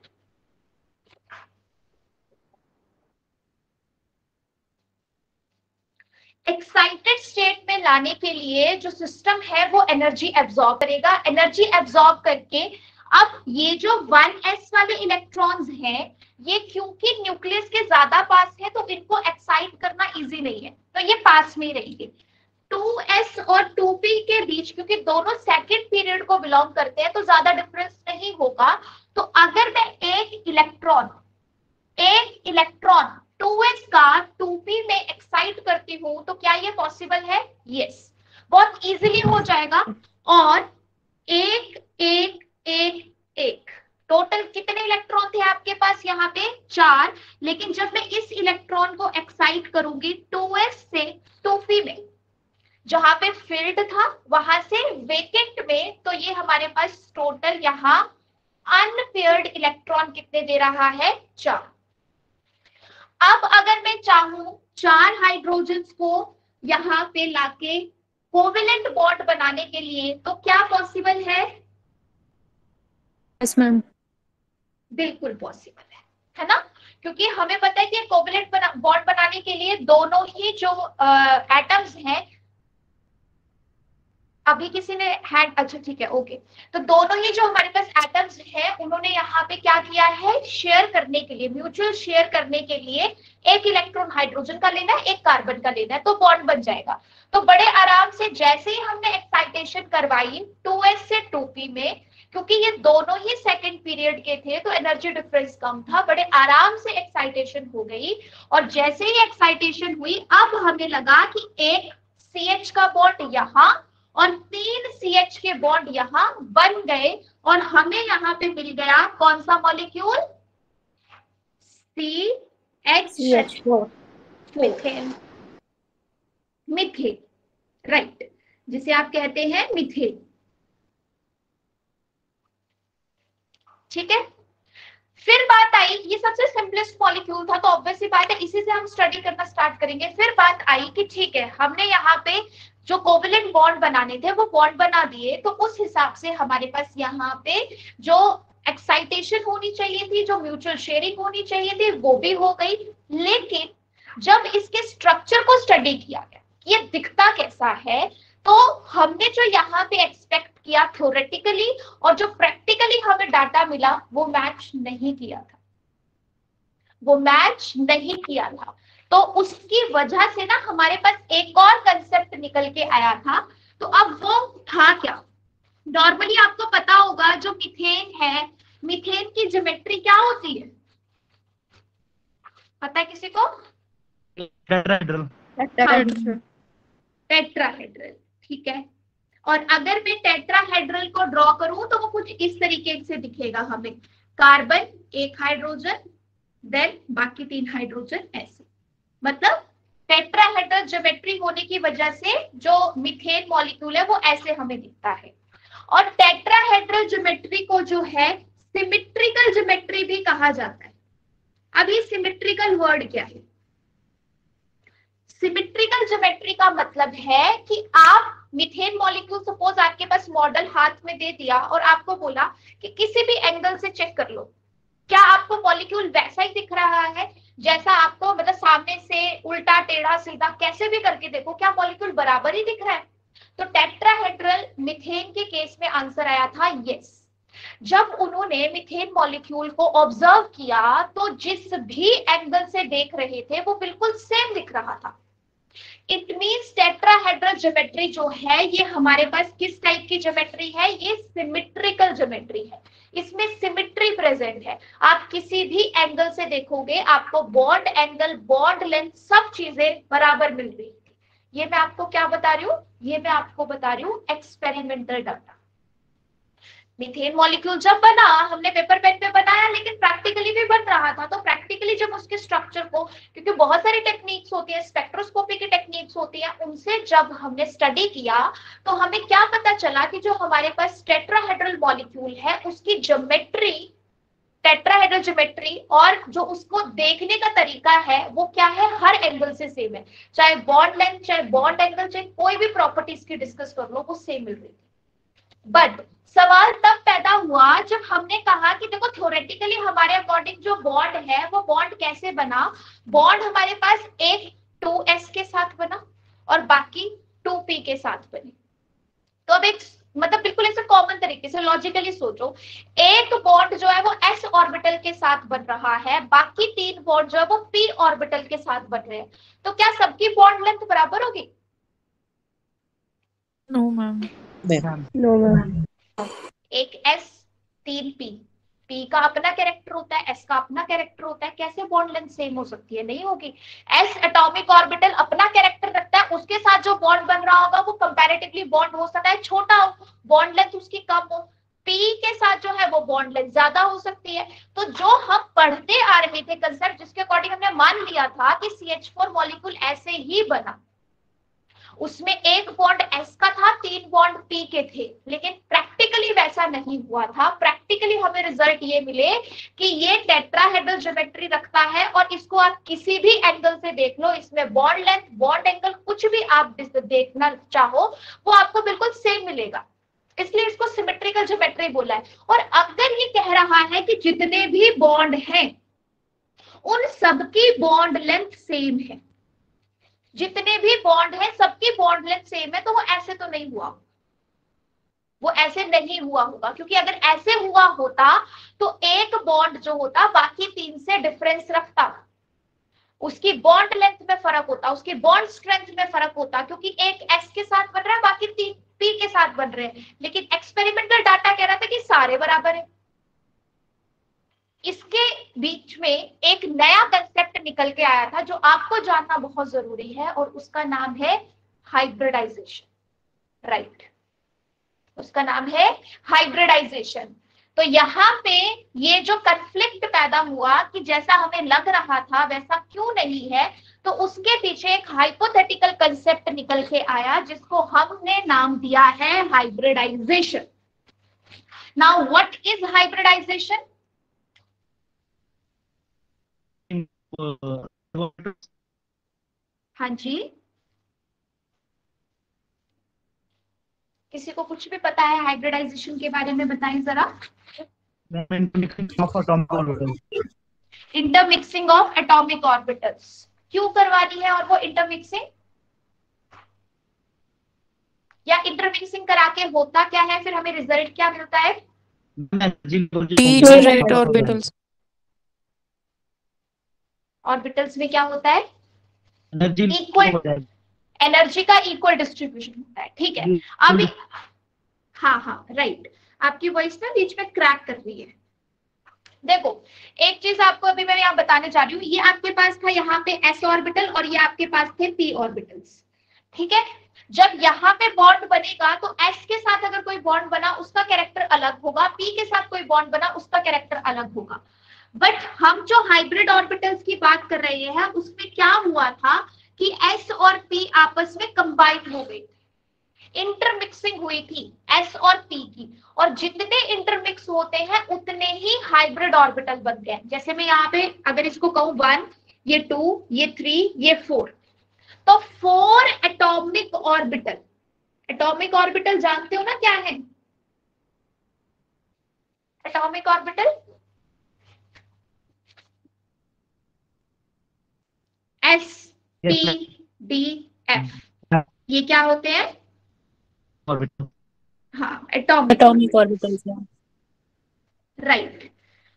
एक्साइटेड स्टेट में लाने के लिए जो सिस्टम है वो एनर्जी एब्जॉर्ब करेगा। एनर्जी एब्जॉर्ब करके अब ये जो 1s वाले इलेक्ट्रॉन्स हैं, ये क्योंकि न्यूक्लियस के ज्यादा पास है तो इनको एक्साइट करना इजी नहीं है, तो ये पास में ही रहेंगे। 2s और 2p के बीच, क्योंकि दोनों सेकंड पीरियड को बिलोंग करते हैं, तो ज्यादा डिफरेंस नहीं होगा। तो अगर मैं एक इलेक्ट्रॉन 2s का 2p में एक्साइट करती हूं तो क्या ये पॉसिबल है? यस, बहुत इजीली हो जाएगा। और एक टोटल कितने इलेक्ट्रॉन थे आपके पास यहाँ पे? 4। लेकिन जब मैं इस इलेक्ट्रॉन को एक्साइट करूंगी 2s से 2p में, जहां पे फील्ड था वहां से वेकेंट में, तो ये हमारे पास टोटल यहाँ अनपेयर्ड इलेक्ट्रॉन कितने दे रहा है? 4। अब अगर मैं चाहूं 4 हाइड्रोजन्स को यहाँ पे लाके कोवेलेंट बॉन्ड बनाने के लिए, तो क्या पॉसिबल है? Yes ma'am. बिल्कुल पॉसिबल है ना? क्योंकि हमें पता है कि कोवेलेंट बॉन्ड बनाने के लिए दोनों ही जो एटम्स हैं, अभी किसी ने हैंड, अच्छा ठीक है ओके, तो दोनों ही जो हमारे पास एटम्स हैं उन्होंने यहाँ पे क्या किया है? शेयर करने के लिए, म्यूचुअल शेयर करने के लिए एक इलेक्ट्रॉन हाइड्रोजन का लेना है, एक कार्बन का लेना है, तो बॉन्ड बन जाएगा। तो बड़े आराम से जैसे ही हमने एक्साइटेशन करवाई 2s से 2p में, क्योंकि ये दोनों ही सेकंड पीरियड के थे तो एनर्जी डिफरेंस कम था, बड़े आराम से एक्साइटेशन हो गई। और जैसे ही एक्साइटेशन हुई अब हमें लगा कि एक CH का बॉन्ड यहाँ और 3 CH के बॉन्ड यहाँ बन गए, और हमें यहाँ पे मिल गया कौन सा मॉलिक्यूल? CH4, मिथेन, राइट, जिसे आप कहते हैं मिथेन। ठीक है, फिर बात आई, ये सबसे सिंपलेस्ट मॉलिक्यूल था तो ऑब्वियसली बात है इसी से हम स्टडी करना स्टार्ट करेंगे। फिर बात आई कि ठीक है, हमने यहाँ पे जो कोवेलेंट बॉन्ड बनाने थे वो बॉन्ड बना दिए, तो उस हिसाब से हमारे पास यहाँ पे जो एक्साइटेशन होनी चाहिए थी, जो म्यूचुअल शेयरिंग होनी चाहिए थी, वो भी हो गई। लेकिन जब इसके स्ट्रक्चर को स्टडी किया गया, ये दिखता कैसा है, तो हमने जो यहाँ पे एक्सपेक्ट किया थ्योरेटिकली और जो प्रैक्टिकली हमें डाटा मिला वो मैच नहीं किया था, वो मैच नहीं किया था। तो उसकी वजह से ना हमारे पास एक और कंसेप्ट निकल के आया था। तो अब वो था क्या? नॉर्मली आपको पता होगा जो मीथेन है, मीथेन की ज्योमेट्री क्या होती है? पता है किसी को? टेट्राहेड्रल, ठीक है। और अगर मैं टेट्राहेड्रल को ड्रॉ करूं तो वो कुछ इस तरीके से दिखेगा हमें, कार्बन 1 हाइड्रोजन, देन बाकी 3 हाइड्रोजन, ऐसे। मतलब टेट्राहेड्रल ज्योमेट्री होने की वजह से जो मीथेन मॉलिक्यूल है वो ऐसे हमें दिखता है। और टेट्राहेड्रल ज्योमेट्री को जो है सिमेट्रिकल ज्योमेट्री भी कहा जाता है। अब ये सिमेट्रिकल वर्ड क्या है? सिमेट्रिकल ज्योमेट्री का मतलब है कि आप मीथेन मॉलिक्यूल, सपोज आपके पास मॉडल हाथ में दे दिया और आपको बोला कि किसी भी एंगल से चेक कर लो, क्या आपको मॉलिक्यूल वैसा ही दिख रहा है जैसा आपको, मतलब सामने से उल्टा टेढ़ा सीधा कैसे भी करके देखो, क्या मॉलिक्यूल बराबर ही दिख रहा है? तो टेट्राहेड्रल मीथेन के केस में आंसर आया था यस। जब उन्होंने मीथेन मॉलिक्यूल को ऑब्जर्व किया तो जिस भी एंगल से देख रहे थे वो बिल्कुल सेम दिख रहा था। इट मींस टेट्राहेड्रल ज्योमेट्री जो है ये हमारे पास किस टाइप की ज्योमेट्री है? ये सिमेट्रिकल ज्योमेट्री है, इसमें सिमेट्री प्रेजेंट है। आप किसी भी एंगल से देखोगे आपको बॉन्ड एंगल, बॉन्ड लेंथ, सब चीजें बराबर मिल रही है। ये मैं आपको क्या बता रही हूँ? ये मैं आपको बता रही हूँ एक्सपेरिमेंटल डाटा। मीथेन मॉलिक्यूल जब बना, हमने पेपर पेन पे बनाया, लेकिन प्रैक्टिकली भी बन रहा था। तो प्रैक्टिकली जब उसके स्ट्रक्चर को, क्योंकि बहुत सारी टेक्निक्स होती है, स्पेक्ट्रोस्कोपी की टेक्निक्स होती है, उनसे जब हमने स्टडी किया तो हमें क्या पता चला कि जो हमारे पास टेट्राहेड्रल मॉलिक्यूल है उसकी ज्योमेट्री, टेट्राहेड्रल ज्योमेट्री और जो उसको देखने का तरीका है वो क्या है, हर एंगल से सेम है। चाहे बॉन्ड लेंथ, चाहे बॉन्ड एंगल, चाहे कोई भी प्रॉपर्टीज की डिस्कस कर लो, वो सेम मिल रही थी। बट सवाल तब पैदा हुआ जब हमने कहा कि देखो थ्योरेटिकली हमारे अकॉर्डिंग जो बॉन्ड है वो बॉन्ड कैसे बना? बॉन्ड हमारे पास एक 2s के साथ बना और बाकी 2p के साथ बने। तो अब एक मतलब बिल्कुल ऐसे कॉमन तरीके से लॉजिकली सोचो, एक बॉन्ड जो है वो s ऑर्बिटल के साथ बन रहा है, बाकी 3 बॉन्ड जो है वो p ऑर्बिटल के साथ बन रहे हैं। तो क्या सबकी बॉन्ड लेंथ बराबर होगी? No ma'am. No ma'am. एक s 3 p, p का अपना कैरेक्टर होता है, s का अपना कैरेक्टर होता है, कैसे बॉन्ड लेंथ सेम हो सकती है? नहीं होगी। s एटॉमिक ऑर्बिटल अपना कैरेक्टर रखता है, उसके साथ जो बॉन्ड बन रहा होगा वो कंपैरेटिवली बॉन्ड हो सकता है छोटा हो, बॉन्ड लेंथ उसकी कम हो, p के साथ जो है वो बॉन्ड लेंथ ज्यादा हो सकती है। तो जो हम पढ़ते आ रहे थे कंसेप्ट, जिसके अकॉर्डिंग हमने मान लिया था कि CH4 मॉलिक्यूल ऐसे ही बना, उसमें एक बॉन्ड s का था, 3 बॉन्ड p के थे, लेकिन प्रैक्टिकली वैसा नहीं हुआ था। प्रैक्टिकली हमें रिजल्ट ये मिले कि ये टेट्राहेड्रल ज्योमेट्री रखता है और इसको आप किसी भी एंगल से देख लो, इसमें बॉन्ड लेंथ, बॉन्ड एंगल कुछ भी आप देखना चाहो वो आपको बिल्कुल सेम मिलेगा, इसलिए इसको सिमेट्रिकल ज्योमेट्री बोला है। और अगर ये कह रहा है कि जितने भी बॉन्ड हैं उन सबकी बॉन्ड लेंथ सेम है, जितने भी बॉन्ड है सबकी बॉन्ड लेंथ सेम है, तो वो ऐसे तो नहीं हुआ, वो ऐसे नहीं हुआ होगा, क्योंकि अगर ऐसे हुआ होता तो एक बॉन्ड जो होता बाकी 3 से डिफरेंस रखता, उसकी बॉन्ड लेंथ में फर्क होता, उसकी बॉन्ड स्ट्रेंथ में फर्क होता, क्योंकि एक s के साथ बन रहा है, बाकी 3 p के साथ बन रहे हैं। लेकिन एक्सपेरिमेंटल डाटा कह रहा था कि सारे बराबर है। इसके बीच में एक नया कंसेप्ट निकल के आया था जो आपको जानना बहुत जरूरी है, और उसका नाम है हाइब्रिडाइजेशन। राइट, उसका नाम है हाइब्रिडाइजेशन। तो यहाँ पे ये जो कन्फ्लिक्ट पैदा हुआ कि जैसा हमें लग रहा था वैसा क्यों नहीं है, तो उसके पीछे एक हाइपोथेटिकल कंसेप्ट निकल के आया जिसको हमने नाम दिया है hybridisation. Now what is hybridisation? हाँ जी, किसी को कुछ भी पता है हाइब्रिडाइजेशन के बारे में? बताएं जरा। इंटरमिक्सिंग ऑफ एटॉमिक ऑर्बिटल्स क्यों करवानी है? और वो इंटरमिक्सिंग या इंटरमिक्सिंग करा के होता क्या है, फिर हमें रिजल्ट क्या मिलता है? Right orbitals. ऑर्बिटल्स में क्या होता है? इक्वल एनर्जी का इक्वल डिस्ट्रीब्यूशन होता है। ठीक है, अभी हाँ राइट, आपकी वॉइस ना बीच में क्रैक कर रही है। देखो एक चीज आपको अभी मैं यहाँ बताने जा रही हूँ, ये आपके पास था यहाँ पे s ऑर्बिटल और ये आपके पास थे p ऑर्बिटल्स। ठीक है, जब यहाँ पे बॉन्ड बनेगा तो s के साथ अगर कोई बॉन्ड बना उसका कैरेक्टर अलग होगा, p के साथ कोई बॉन्ड बना उसका कैरेक्टर अलग होगा। बट हम जो हाइब्रिड ऑर्बिटल्स की बात कर रहे हैं उसमें क्या हुआ था कि s और p आपस में कंबाइन हो गई, इंटरमिक्सिंग हुई थी s और p की, और जितने इंटरमिक्स होते हैं उतने ही हाइब्रिड ऑर्बिटल बनते हैं। जैसे मैं यहाँ पे अगर इसको कहूं 1, ये 2, ये 3, ये 4, तो 4 एटॉमिक ऑर्बिटल। एटॉमिक ऑर्बिटल जानते हो ना क्या है? एटॉमिक ऑर्बिटल SPDF, ये क्या होते हैं? ऑर्बिटल। हाँ, एटॉमिक ऑर्बिटल्स, राइट।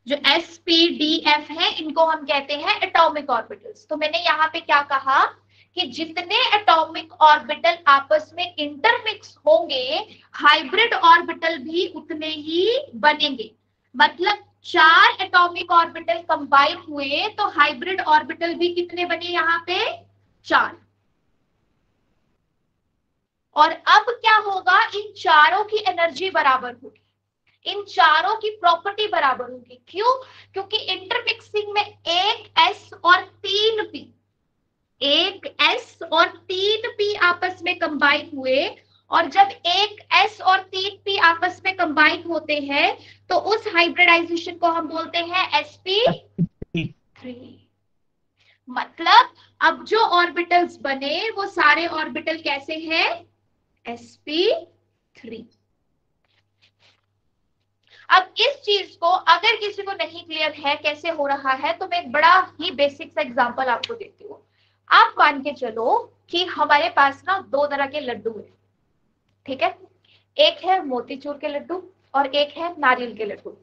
जो SPDF है इनको हम कहते हैं एटॉमिक ऑर्बिटल्स। तो मैंने यहाँ पे क्या कहा कि जितने एटॉमिक ऑर्बिटल आपस में इंटरमिक्स होंगे हाइब्रिड ऑर्बिटल भी उतने ही बनेंगे। मतलब 4 एटॉमिक ऑर्बिटल कंबाइन हुए तो हाइब्रिड ऑर्बिटल भी कितने बने यहाँ पे? 4। और अब क्या होगा, इन चारों की एनर्जी बराबर होगी, इन चारों की प्रॉपर्टी बराबर होगी। क्यों? क्योंकि इंटरमिक्सिंग में 1 S और 3 P, 1 S और 3 P आपस में कंबाइन हुए, और जब 1 S और 3 P आपस में कंबाइन होते हैं तो उस हाइब्रिडाइजेशन को हम बोलते हैं sp3। मतलब अब जो ऑर्बिटल्स बने वो सारे ऑर्बिटल कैसे हैं? sp3। अब इस चीज को अगर किसी को नहीं क्लियर है कैसे हो रहा है तो मैं एक बड़ा ही बेसिक सा एग्जांपल आपको देती हूँ। आप मान के चलो कि हमारे पास ना 2 तरह के लड्डू है, ठीक है? एक है मोतीचूर के लड्डू और एक है नारियल के लड्डू।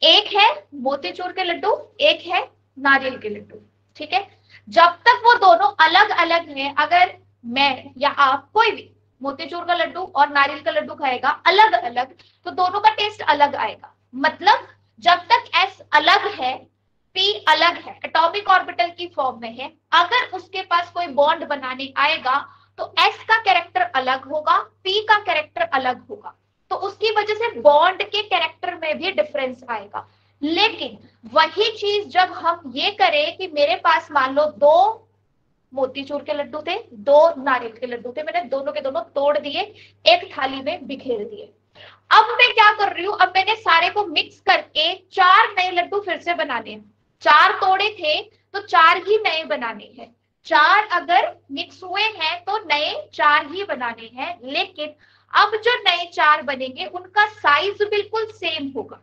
एक है मोतीचूर के लड्डू, एक है नारियल के लड्डू, ठीक है? जब तक वो दोनों अलग अलग हैं, अगर मैं या आप कोई भी मोतीचूर का लड्डू और नारियल का लड्डू खाएगा अलग अलग तो दोनों का टेस्ट अलग आएगा। मतलब जब तक S अलग है, P अलग है, एटॉमिक ऑर्बिटल की फॉर्म में है, अगर उसके पास कोई बॉन्ड बनाने आएगा तो S का कैरेक्टर अलग होगा, P का कैरेक्टर अलग होगा, तो उसकी वजह से बॉन्ड के कैरेक्टर में भी डिफरेंस आएगा। लेकिन वही चीज जब हम ये करें कि मेरे पास मान लो 2 मोतीचूर के लड्डू थे, 2 नारियल के लड्डू थे, मैंने दोनों के दोनों तोड़ दिए, एक थाली में बिखेर दिए। अब मैं क्या कर रही हूं, अब मैंने सारे को मिक्स करके 4 नए लड्डू फिर से बनाने हैं। 4 तोड़े थे तो 4 ही नए बनाने हैं। 4 अगर मिक्स हुए हैं तो नए 4 ही बनाने हैं। लेकिन अब जो नए 4 बनेंगे उनका साइज बिल्कुल सेम होगा।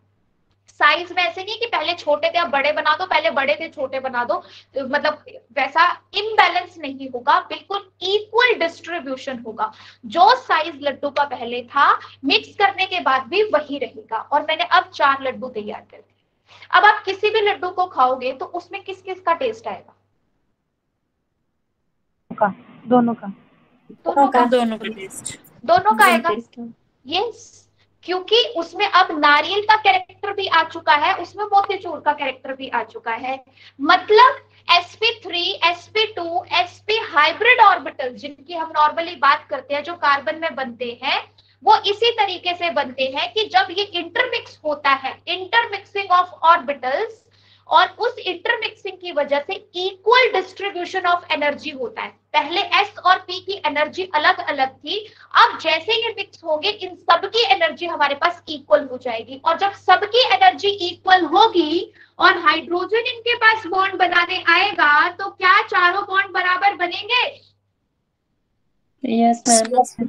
साइज में ऐसे नहीं कि पहले छोटे थे अब बड़े बना दो, पहले बड़े थे छोटे बना दो, मतलब वैसा इम्बैलेंस नहीं होगा, बिल्कुल इक्वल डिस्ट्रीब्यूशन होगा। जो साइज लड्डू का पहले था मिक्स करने के बाद भी वही रहेगा। और मैंने अब 4 लड्डू तैयार कर दिए। अब आप किसी भी लड्डू को खाओगे तो उसमें किस किस का टेस्ट आएगा? दोनों का आएगा। यस, क्योंकि उसमें अब नारियल का कैरेक्टर भी आ चुका है, उसमें मोतीचूर का कैरेक्टर भी आ चुका है। मतलब sp3, sp2, sp hybrid orbital जिनकी हम नॉर्मली बात करते हैं जो कार्बन में बनते हैं, वो इसी तरीके से बनते हैं कि जब ये इंटरमिक्स होता है, इंटरमिक्सिंग ऑफ ऑर्बिटल्स, और उस इंटरमिक्सिंग की वजह से इक्वल डिस्ट्रीब्यूशन ऑफ एनर्जी होता है। पहले S और P की एनर्जी अलग अलग थी, अब जैसे ये मिक्स होंगे इन सबकी एनर्जी हमारे पास इक्वल हो जाएगी। और जब सबकी एनर्जी इक्वल होगी और हाइड्रोजन इनके पास बॉन्ड बनाने आएगा तो क्या चारों बॉन्ड बराबर बनेंगे? Yes ma'am.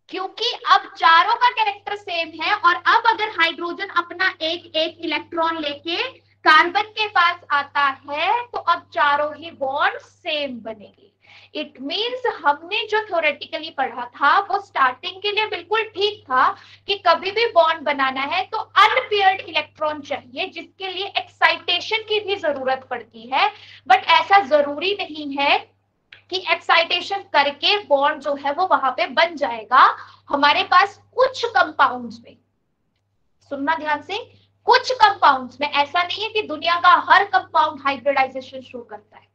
क्योंकि अब चारों का कैरेक्टर सेम है, और अब अगर हाइड्रोजन अपना एक एक इलेक्ट्रॉन लेके कार्बन के पास आता है तो अब चारों ही बॉन्ड सेम बनेगी। इट मींस हमने जो थ्योरेटिकली पढ़ा था वो स्टार्टिंग के लिए बिल्कुल ठीक था कि कभी भी बॉन्ड बनाना है तो अनपेयर्ड इलेक्ट्रॉन चाहिए, जिसके लिए एक्साइटेशन की भी जरूरत पड़ती है। बट ऐसा जरूरी नहीं है कि एक्साइटेशन करके बॉन्ड जो है वो वहां पे बन जाएगा। हमारे पास कुछ कंपाउंड्स में, सुनना ध्यान से, कुछ कंपाउंड्स में, ऐसा नहीं है कि दुनिया का हर कंपाउंड हाइब्रिडाइजेशन शो करता है,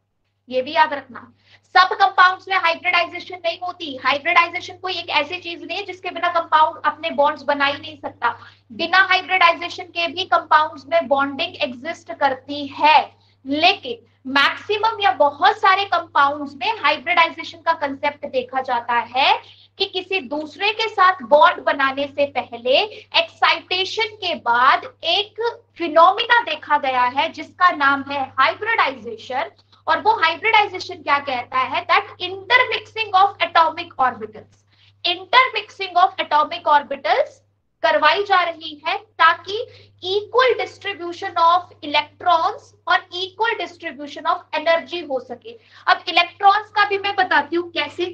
ये भी याद रखना। सब कंपाउंड्स में हाइब्रिडाइजेशन नहीं होती। हाइब्रिडाइजेशन कोई एक ऐसी चीज नहीं है जिसके बिना कंपाउंड अपने बॉन्ड्स बना ही नहीं सकता। बिना हाइब्रिडाइजेशन के भी कंपाउंड्स में बॉन्डिंग एग्जिस्ट करती है, लेकिन मैक्सिमम या बहुत सारे कंपाउंड्स में हाइब्रिडाइजेशन का कंसेप्ट देखा जाता है कि किसी दूसरे के साथ बॉन्ड बनाने से पहले एक्साइटेशन के बाद एक फिनोमिना देखा गया है जिसका नाम है हाइब्रिडाइजेशन। और वो हाइब्रिडाइजेशन क्या कहता है? That intermixing of atomic orbitals, intermixing of atomic orbitals करवाई जा रही है ताकि इक्वल डिस्ट्रीब्यूशन ऑफ इलेक्ट्रॉन्स और इक्वल डिस्ट्रीब्यूशन ऑफ एनर्जी हो सके। अब इलेक्ट्रॉन्स का भी मैं बताती हूँ कैसे।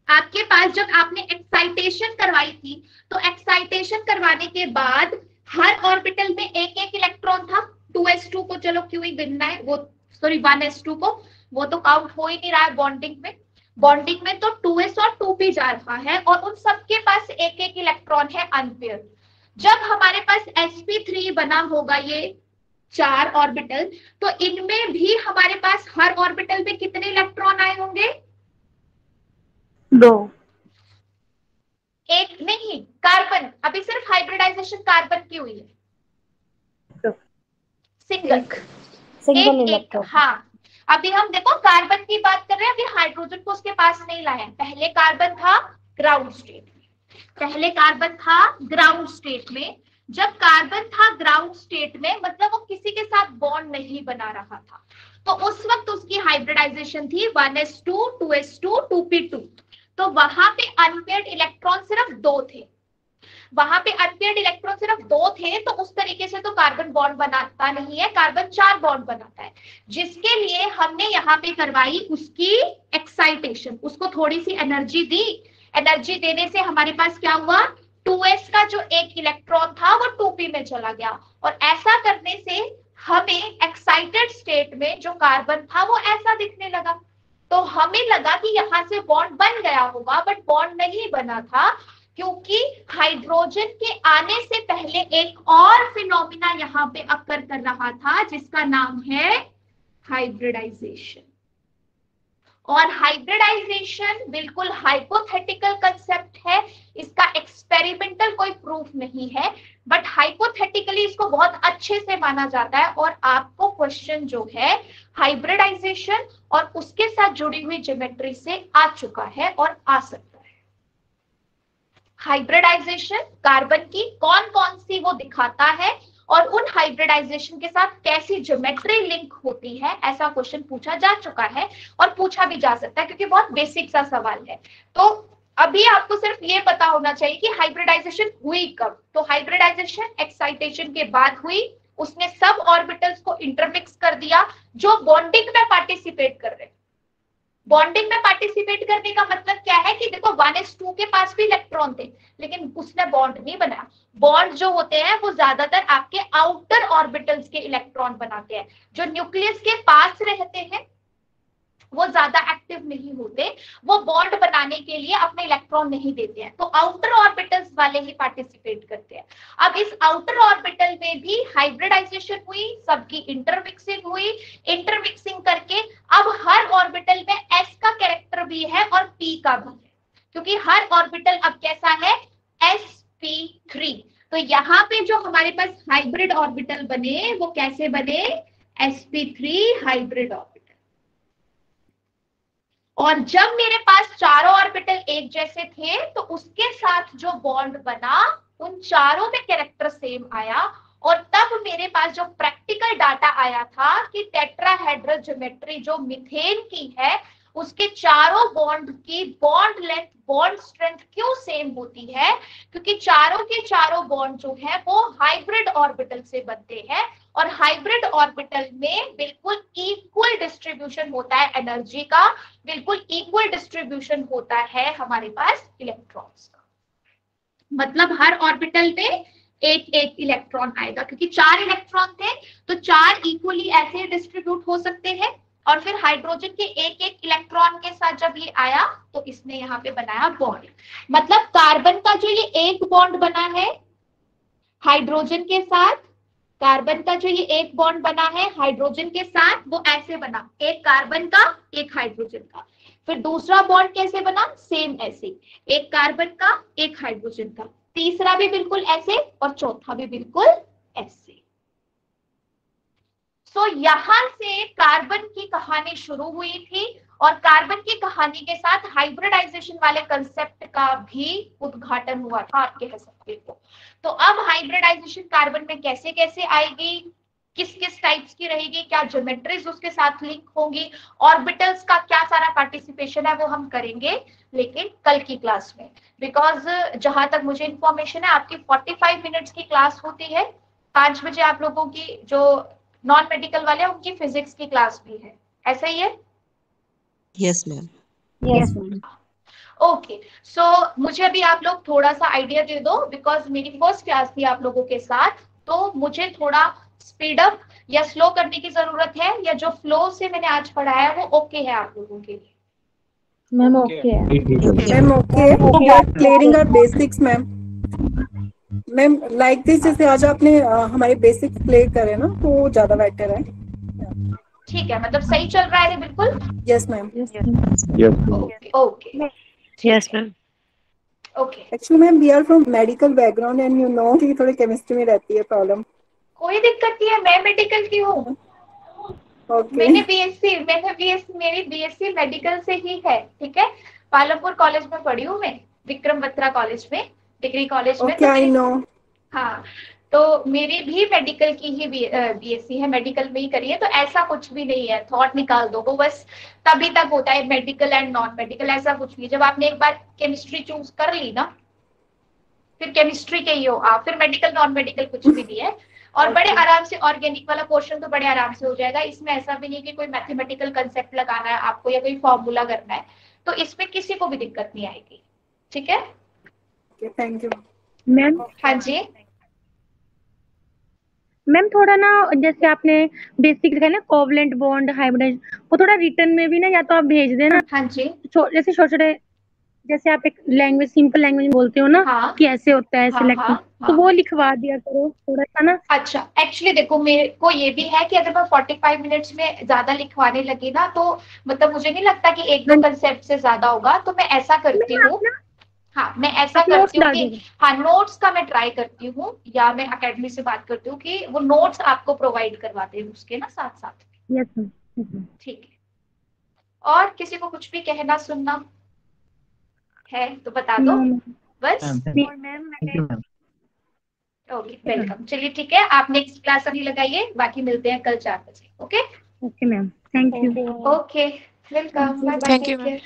आपके पास जब आपने एक्साइटेशन करवाई थी तो एक्साइटेशन करवाने के बाद हर ऑर्बिटल में एक एक इलेक्ट्रॉन था। 2s2 को चलो क्यों ही गिनना है, वो सॉरी 1s2 को, वो तो काउंट हो ही नहीं रहा है बॉन्डिंग में। बॉन्डिंग में तो 2s और 2p जा रहा है और उन सबके पास एक एक इलेक्ट्रॉन है अनपेयर। जब हमारे पास sp3 बना होगा ये 4 ऑर्बिटल, तो इनमें भी हमारे पास हर ऑर्बिटल में कितने इलेक्ट्रॉन आए होंगे? 2। एक नहीं, कार्बन, अभी सिर्फ हाइब्रिडाइजेशन कार्बन की हुई है, सिंगल सिंगल एक एक। हाँ, अभी हम देखो कार्बन की बात कर रहे हैं, अभी हाइड्रोजन को उसके पास नहीं लाए हैं। पहले कार्बन था ग्राउंड स्टेट में, पहले कार्बन था ग्राउंड स्टेट में। जब कार्बन था ग्राउंड स्टेट में मतलब वो किसी के साथ बॉन्ड नहीं बना रहा था, तो उस वक्त उसकी हाइब्रिडाइजेशन थी 1s2 2s2 2p2। तो वहां पे अनपेयर्ड इलेक्ट्रॉन सिर्फ 2 थे, वहां पे अनपेयर्ड इलेक्ट्रॉन सिर्फ 2 थे। तो उस तरीके से तो कार्बन बॉन्ड बनाता नहीं है, कार्बन 4 बॉन्ड बनाता है, जिसके लिए हमने यहाँ पे करवाई उसकी एक्साइटेशन, उसको थोड़ी सी एनर्जी दी। एनर्जी देने से हमारे पास क्या हुआ? 2s का जो एक इलेक्ट्रॉन था वो 2p में चला गया, और ऐसा करने से हमें एक्साइटेड स्टेट में जो कार्बन था वो ऐसा दिखने लगा। तो हमें लगा कि यहाँ से बॉन्ड बन गया होगा, बट बॉन्ड नहीं बना था, क्योंकि हाइड्रोजन के आने से पहले एक और फिनोमिना यहाँ पे अकर कर रहा था जिसका नाम है हाइब्रिडाइजेशन। और हाइब्रिडाइजेशन बिल्कुल हाइपोथेटिकल कंसेप्ट है, इसका एक्सपेरिमेंटल कोई प्रूफ नहीं है, बट हाइपोथेटिकली इसको बहुत अच्छे से माना जाता है। और आपको क्वेश्चन जो है हाइब्रिडाइजेशन और उसके साथ जुड़ी हुई ज्योमेट्री से आ चुका है और आ सकता है। हाइब्रिडाइजेशन कार्बन की कौन कौन सी वो दिखाता है और उन हाइब्रिडाइजेशन के साथ कैसी ज्योमेट्री लिंक होती है, ऐसा क्वेश्चन पूछा जा चुका है और पूछा भी जा सकता है क्योंकि बहुत बेसिक सा सवाल है। तो अभी आपको सिर्फ ये पता होना चाहिए कि हाइब्रिडाइजेशन हुई कब। तो हाइब्रिडाइजेशन एक्साइटेशन के बाद हुई, उसने सब ऑर्बिटल्स को इंटरमिक्स कर दिया जो बॉन्डिंग में पार्टिसिपेट कर रहे हैं। बॉन्डिंग में पार्टिसिपेट करने का मतलब क्या है कि देखो 1s2 के पास भी इलेक्ट्रॉन थे लेकिन उसने बॉन्ड नहीं बनाया। बॉन्ड जो होते हैं वो ज्यादातर आपके आउटर ऑर्बिटल्स के इलेक्ट्रॉन बनाते हैं, जो न्यूक्लियस के पास रहते हैं वो ज्यादा एक्टिव नहीं होते, वो बॉन्ड बनाने के लिए अपने इलेक्ट्रॉन नहीं देते हैं, तो आउटर ऑर्बिटल्स वाले ही पार्टिसिपेट करते हैं। अब इस आउटर ऑर्बिटल में भी हाइब्रिडाइजेशन हुई, सबकी इंटरमिक्सिंग हुई, इंटरमिक्सिंग करके अब हर ऑर्बिटल में s का कैरेक्टर भी है और p का भी है, क्योंकि हर ऑर्बिटल अब कैसा है? sp3। तो यहाँ पे जो हमारे पास हाइब्रिड ऑर्बिटल बने वो कैसे बने? sp3 hybrid orbital. और जब मेरे पास चारों ऑर्बिटल एक जैसे थे तो उसके साथ जो बॉन्ड बना उन चारों में कैरेक्टर सेम आया, और तब मेरे पास जो प्रैक्टिकल डाटा आया था कि टेट्राहेड्रल ज्योमेट्री जो मीथेन की है उसके चारों बॉन्ड की बॉन्ड लेंथ बॉन्ड स्ट्रेंथ क्यों सेम होती है? क्योंकि चारों के चारों बॉन्ड जो है वो हाइब्रिड ऑर्बिटल से बनते हैं, और हाइब्रिड ऑर्बिटल में बिल्कुल इक्वल डिस्ट्रीब्यूशन होता है एनर्जी का, बिल्कुल इक्वल डिस्ट्रीब्यूशन होता है हमारे पास इलेक्ट्रॉन्स का। मतलब हर ऑर्बिटल में एक एक इलेक्ट्रॉन आएगा, क्योंकि 4 इलेक्ट्रॉन थे तो 4 इक्वली ऐसे डिस्ट्रीब्यूट हो सकते हैं। और फिर हाइड्रोजन के एक एक इलेक्ट्रॉन के साथ जब ये आया तो इसने यहाँ पे बनाया बॉन्ड। मतलब कार्बन का जो ये एक बॉन्ड बना है हाइड्रोजन के साथ, कार्बन का जो ये एक बॉन्ड बना है हाइड्रोजन के साथ वो ऐसे बना, एक कार्बन का एक हाइड्रोजन का। फिर दूसरा बॉन्ड कैसे बना? सेम ऐसे, एक कार्बन का एक हाइड्रोजन का, तीसरा भी बिल्कुल ऐसे और चौथा भी बिल्कुल ऐसे। सो यहां से कार्बन की कहानी शुरू हुई थी और कार्बन की कहानी के साथ हाइब्रिडाइजेशन वाले कंसेप्ट का भी उद्घाटन हुआ था, आप कह सकते हो। तो अब हाइब्रिडाइजेशन कार्बन में कैसे कैसे आएगी, किस किस टाइप्स की रहेगी, क्या ज्योमेट्रीज उसके साथ लिंक होंगी, ऑर्बिटल्स का क्या सारा पार्टिसिपेशन है, वो हम करेंगे लेकिन कल की क्लास में। बिकॉज जहां तक मुझे इंफॉर्मेशन है आपकी 45 मिनट्स की क्लास होती है। 5 बजे आप लोगों की जो नॉन मेडिकल वाले हैं उनकी फिजिक्स की क्लास भी है, ऐसा ही है? Yes ma'am. Yes ma'am. Okay, so मुझे अभी आप लोग थोड़ा सा आइडिया दे दो, बिकॉज मेरी फर्स्ट क्लास थी आप लोगों के साथ, तो मुझे थोड़ा स्पीड अप या स्लो करने की जरूरत है, या जो फ्लो से मैंने आज पढ़ाया वो ओके है आप लोगों के लिए? मैम ओके है। Ma'am okay, we are clearing our basics ma'am. Ma'am like this, जैसे आज आपने हमारे बेसिक्स क्लियर करे ना, तो वो ज्यादा बेटर है। ठीक है, मतलब सही चल रहा है बिल्कुल? Yes ma'am. Okay okay yes ma'am. Okay, actually ma'am we are from medical background and you know कि थोड़ी केमिस्ट्री में रहती है प्रॉब्लम। कोई दिक्कत नहीं है, मैं मेडिकल की हूँ। ओके। मेरी बीएससी मेरी बीएससी मेडिकल से ही है, ठीक है। पालमपुर कॉलेज में पढ़ी हूँ मैं, विक्रम बत्रा कॉलेज में, डिग्री कॉलेज में। Okay, I know. हाँ, तो मेरी भी मेडिकल की ही बीएससी है, मेडिकल में ही करी है, तो ऐसा कुछ भी नहीं है, थॉट निकाल दो वो बस। तभी तक होता है मेडिकल एंड नॉन मेडिकल, ऐसा कुछ नहीं। जब आपने एक बार केमिस्ट्री चूज कर ली ना, फिर केमिस्ट्री के ही हो आप, फिर मेडिकल नॉन मेडिकल कुछ भी नहीं है। और बड़े आराम से ऑर्गेनिक वाला पोर्शन तो बड़े आराम से हो जाएगा। इसमें ऐसा भी नहीं कि कोई मैथमेटिकल कंसेप्ट लगाना है आपको या कोई फॉर्मूला करना है, तो इसमें किसी को भी दिक्कत नहीं आएगी, ठीक है। Thank you ma'am. हाँ जी मैम थोड़ा ना, जैसे आपने बेसिक लिखा है ना कोवलेंट बॉन्ड हाइब्रिडाइज, वो थोड़ा रिटर्न में भी ना या तो आप भेज देना। हाँ जी। जैसे छोटे छोटे, जैसे आप एक लैंग्वेज सिंपल लैंग्वेज बोलते हो ना, हाँ, कि ऐसे होता है हाँ, सिलेक्ट, हाँ, तो हाँ। वो लिखवा दिया करो थोड़ा सा ना। अच्छा, एक्चुअली देखो मेरे को ये भी है कि अगर मैं 45 मिनट्स में ज्यादा लिखवाने लगी ना, तो मतलब मुझे नहीं लगता कि एक दो कंसेप्ट से ज्यादा होगा, तो मैं ऐसा करती हूँ। हाँ, मैं ऐसा नोट्स करती हूँ डाल कि दीजिए। हाँ, नोट्स का मैं ट्राई करती हूँ, या मैं अकेडमी से बात करती हूँ कि वो नोट्स आपको प्रोवाइड करवाते हैं उसके ना साथ साथ। Yes ma'am. ठीक है, और किसी को कुछ भी कहना सुनना है तो बता दो बस। Okay, welcome. चलिए ठीक है, आप नेक्स्ट क्लास अभी लगाइए, बाकी मिलते हैं कल 4 बजे। Okay okay ma'am, thank you. Okay, welcome, bye bye, take care.